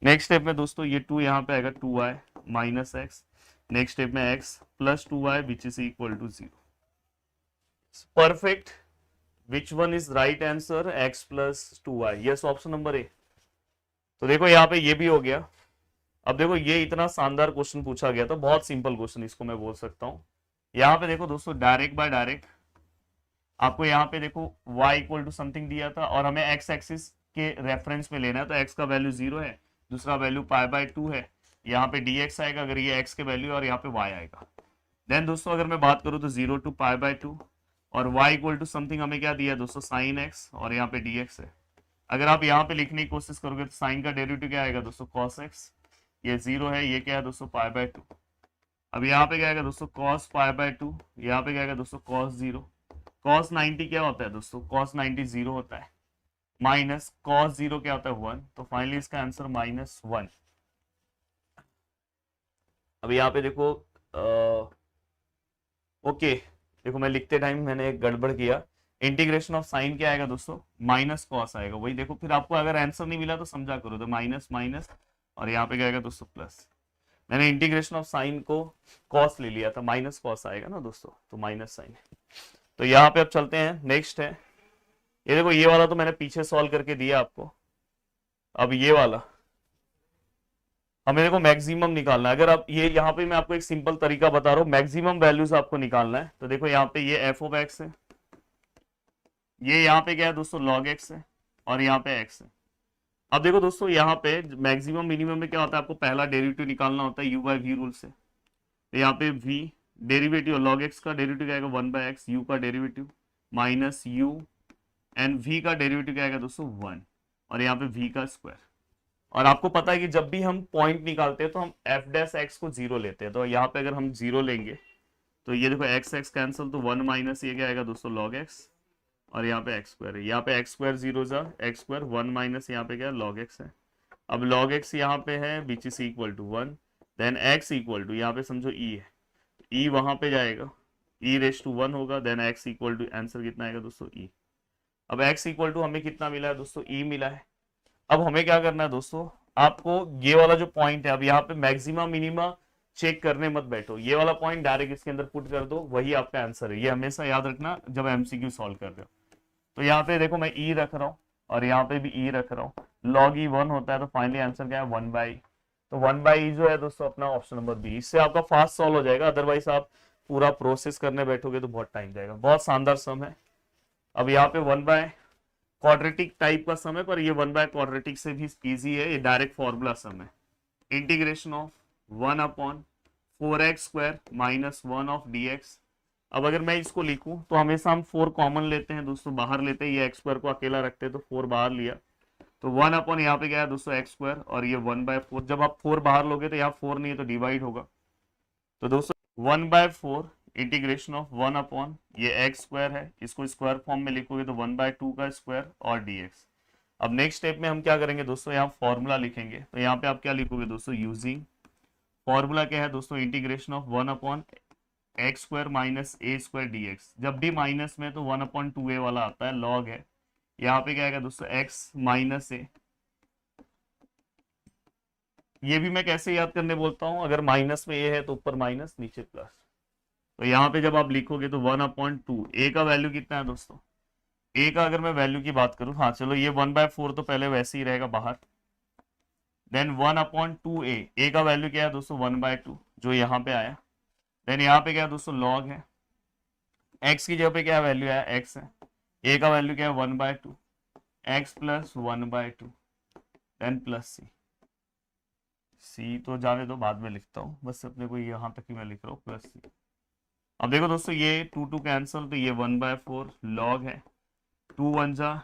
Next step में दोस्तों ये 2 यहाँ पे आएगा 2y minus x, next step में x plus 2y which is equal to 0। Perfect, which one is right answer, x plus 2y, yes option number a. तो देखो यहाँ पे ये भी हो गया। अब देखो ये इतना शानदार क्वेश्चन पूछा गया था, बहुत सिंपल क्वेश्चन इसको मैं बोल सकता हूँ। यहाँ पे देखो दोस्तों डायरेक्ट बाय डायरेक्ट आपको यहाँ पे देखो y इक्वल टू समथिंग दिया था और हमें x एक्सिस के रेफरेंस में लेना है, तो x का वैल्यू 0 है, दूसरा वैल्यू π/2 है, यहाँ पे dx आएगा अगर ये x के वैल्यू, और यहाँ पे y आएगा। देन दोस्तों अगर मैं बात करूँ तो 0 to π/2 और y इक्वल टू समथिंग हमें क्या दिया दोस्तों sin x, और यहाँ पे dx है। अगर आप यहाँ पे लिखने की कोशिश करोगे तो साइन का डेरिवेटिव क्या आएगा दोस्तों, कॉस एक्स, ये 0 है, ये क्या है दोस्तों, π/2। अब यहाँ पे क्या आएगा दोस्तों, cos π/2, यहाँ पे क्या आएगा दोस्तों, cos 0। cos 90 क्या होता है दोस्तों, cos 90 0 होता है, माइनस cos 0 क्या होता है 1, तो फाइनली इसका आंसर -1। अब यहाँ पे देखो ओके, देखो मैं लिखते टाइम मैंने एक गड़बड़ किया, इंटीग्रेशन ऑफ साइन क्या आएगा दोस्तों, माइनस कॉस आएगा, वही देखो, फिर आपको अगर आंसर नहीं मिला तो समझा करो, तो माइनस माइनस और यहाँ पे क्या आएगा दोस्तों प्लस। मैंने इंटीग्रेशन ऑफ साइन को कॉस ले लिया था, माइनस कॉस आएगा ना दोस्तों, तो माइनस साइन। तो यहाँ पे अब चलते हैं, नेक्स्ट है ये देखो, ये वाला तो मैंने पीछे सॉल्व करके दिया आपको। अब ये वाला हमें देखो मैक्सिमम निकालना है। अगर आप ये यहाँ पे मैं आपको एक सिंपल तरीका बता रहा हूँ, मैक्सिमम वैल्यूज आपको निकालना है। तो देखो यहाँ पे ये एफ ऑफ एक्स है, ये यहाँ पे क्या है दोस्तों, लॉग एक्स है, और यहाँ पे एक्स है। अब देखो दोस्तों यहाँ पे मैक्सिमम मिनिमम में क्या होता है, आपको पहला डेरिवेटिव निकालना होता है यू बाई वी रूल से। तो यहाँ पे v डेरिवेटिव, लॉग एक्स का डेरिवेटिव क्या आएगा 1/x, u का derivative minus u, and v का डेरिवेटिव क्या आएगा दोस्तों 1, और यहाँ पे v का स्क्वायर। और आपको पता है कि जब भी हम पॉइंट निकालते हैं तो हम एफ डैश एक्स को 0 लेते हैं। तो यहाँ पे अगर हम 0 लेंगे तो ये देखो एक्स एक्स कैंसिल, तो 1 माइनस ये क्या आएगा दोस्तों लॉग एक्स, और यहाँ पे एक्स स्क्वायर है, यहाँ पे एक्स स्क्वायर 0 जा एक्स स्क्वायर, 1 माइनस यहाँ पे क्या लॉग एक्स है। अब लॉग एक्स यहाँ पे है which is equal to 1, then x equal to यहाँ पे समझो ई है, ई वहां पे जाएगा, ई रेस टू 1 होगा, then x equal to answer कितना आएगा दोस्तों ई। अब एक्स इक्वल टू हमें कितना मिला है दोस्तों, ई मिला है। अब हमें क्या करना है दोस्तों, आपको ये वाला जो पॉइंट है, अब यहाँ पे मैक्सिमम मिनिमा चेक करने मत बैठो, ये वाला पॉइंट डायरेक्ट इसके अंदर पुट कर दो, वही आपका आंसर है। ये हमेशा याद रखना जब एमसीक्यू सॉल्व कर रहे हो। तो यहाँ पे देखो मैं ई रख रहा हूँ और यहाँ पे भी ई रख रहा हूँ, लॉग ई 1 होता है, तो फाइनली आंसर क्या है 1/e। तो 1/e जो है दोस्तों अपना ऑप्शन नंबर बी, इससे आपका फास्ट सॉल्व हो जाएगा, अदरवाइज आप पूरा प्रोसेस करने बैठोगे तो बहुत टाइम जाएगा। बहुत शानदार सम है। अब यहाँ पे 1/, क्वाड्रेटिक टाइप का सम है, पर ये 1/, क्वाड्रेटिक से भी इजी है, ये डायरेक्ट फॉर्मूला सम है। Integration of 1/4x² minus 1 of dx। अब अगर मैं इसको लिखूं तो हमेशा हम 4 कॉमन लेते हैं दोस्तों, बाहर लेते हैं, ये x² को अकेला रखते हैं, तो 4 बाहर लिया, तो 1 यहाँ पे क्या है दोस्तों x², और ये 1/4। जब आप 4 बाहर लोगे तो यहाँ 4 नहीं है तो डिवाइड होगा, तो दोस्तों 1/4 इंटीग्रेशन ऑफ 1 ये x² है, इसको स्क्वायर फॉर्म में लिखोगे तो 1/2 का स्क्वायर और dx। अब नेक्स्ट स्टेप में हम क्या करेंगे दोस्तों, यहाँ फॉर्मूला लिखेंगे। तो यहाँ पे आप क्या लिखोगे दोस्तों, यूजिंग फॉर्मूला क्या है दोस्तों, integration of 1/x² minus a² dx। जब भी माइनस में तो 1/2a वाला आता है, लॉग है, यहाँ पे क्या आएगा दोस्तों x माइनस a। ये भी मैं कैसे याद करने बोलता हूँ, अगर माइनस में a है तो ऊपर माइनस नीचे प्लस। तो यहाँ पे जब आप लिखोगे तो 1/2, a का वैल्यू कितना है दोस्तों, a का अगर मैं वैल्यू की बात करूं, हाँ चलो ये 1/4 तो पहले वैसे ही रहेगा बाहर, देन 1/2a, a का वैल्यू क्या है दोस्तों 1/2 जो यहाँ पे आया, देन यहाँ पे क्या है दोस्तों लॉग है, x की जगह पे क्या वैल्यू है x है, a का वैल्यू क्या है 1/2, x plus 1/2, then plus c तो जाने दो बाद में लिखता हूँ, बस अपने को यहाँ तक ही मैं लिख रहा हूँ प्लस c। अब देखो दोस्तों ये 2 कैंसल, तो ये 1/4 लॉग है, 2 1 जा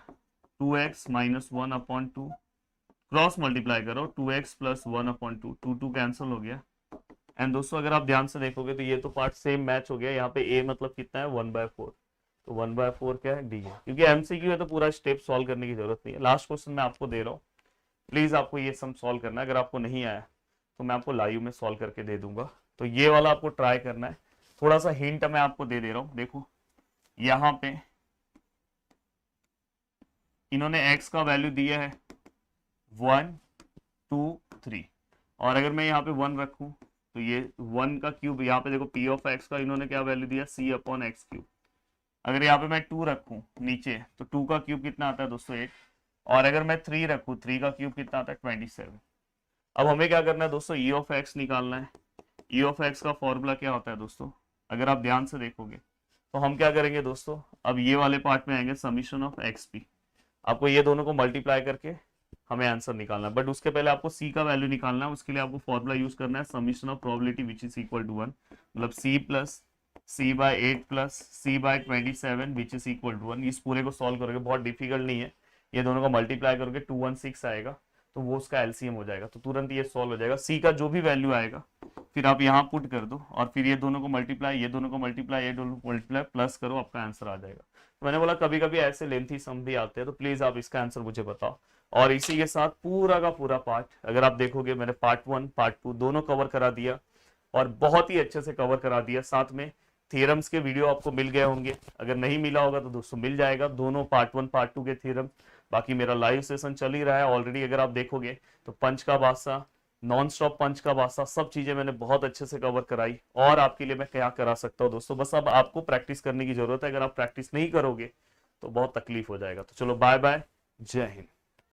2x माइनस 1/2, क्रॉस मल्टीप्लाई करो 2x प्लस 1/2, 2 कैंसिल हो गया। एंड दोस्तों अगर आप ध्यान से देखोगे तो ये तो पार्ट सेम मैच हो गया, यहाँ पे a मतलब कितना है 1/4, तो 1/4 क्या है डी है, क्योंकि एमसीक्यू है तो पूरा स्टेप सॉल्व करने की जरूरत नहीं है। लास्ट क्वेश्चन मैं आपको दे रहा हूँ, प्लीज आपको ये सम सॉल्व करना है, अगर आपको नहीं आया तो मैं आपको लाइव में सॉल्व करके दे दूंगा, तो ये वाला आपको ट्राई करना है। थोड़ा सा हिंट मैं आपको दे रहा हूँ, देखो यहाँ पे इन्होंने x का वैल्यू दिया है 1 2 3, और अगर मैं यहाँ पे 1 रखूं तो ये 1 का क्यूब, यहाँ पे देखो p ऑफ x का इन्होंने क्या वैल्यू दिया c/x³। अगर यहाँ पे मैं 2 रखूं नीचे तो 2 का क्यूब कितना आता है दोस्तों 8, और अगर मैं 3 रखूं 3 का क्यूब कितना आता है 27। अब हमें क्या करना है दोस्तों, e ऑफ x निकालना है। e ऑफ x का फॉर्मूला क्या होता है दोस्तों, अगर आप ध्यान से देखोगे तो हम क्या करेंगे दोस्तों, अब ये वाले पार्ट में आएंगे समीशन ऑफ xp, आपको ये दोनों को मल्टीप्लाई करके हमें आंसर निकालना है, बट उसके पहले आपको c का वैल्यू निकालना है। उसके लिए आपको फॉर्मूला यूज करना है summation of probability which is equal to 1, मतलब c plus c/8 plus c/27 which is equal to 1। इस पूरे को सॉल्व करोगे, बहुत डिफिकल्ट नहीं है, ये दोनों का मल्टीप्लाई करोगे 216 आएगा, तो वो उसका एलसीएम हो जाएगा, तो तुरंत ये सॉल्व हो जाएगा। सी का जो भी वैल्यू आएगा फिर आप यहाँ पुट कर दो और फिर ये दोनों को मल्टीप्लाई, ये दोनों को मल्टीप्लाई, ये दोनों को मल्टीप्लाई प्लस करो, आपका आंसर आ जाएगा। तो मैंने बोला कभी कभी ऐसे लेंथी सम भी आते हैं, तो प्लीज आप इसका आंसर मुझे बताओ। और इसी के साथ पूरा का पूरा पार्ट अगर आप देखोगे, मैंने पार्ट 1 पार्ट 2 दोनों कवर करा दिया और बहुत ही अच्छे से कवर करा दिया। साथ में थ्योरम्स के वीडियो आपको मिल गए होंगे, अगर नहीं मिला होगा तो दोस्तों मिल जाएगा, दोनों पार्ट 1 पार्ट 2 के थ्योरम। बाकी मेरा लाइव सेशन चल ही रहा है ऑलरेडी, अगर आप देखोगे तो पंच का बादशाह, नॉन स्टॉप पंच का बादशाह, सब चीजें मैंने बहुत अच्छे से कवर कराई। और आपके लिए मैं क्या करा सकता हूँ दोस्तों, बस अब आपको प्रैक्टिस करने की जरूरत है। अगर आप प्रैक्टिस नहीं करोगे तो बहुत तकलीफ हो जाएगा। तो चलो बाय बाय, जय हिंद।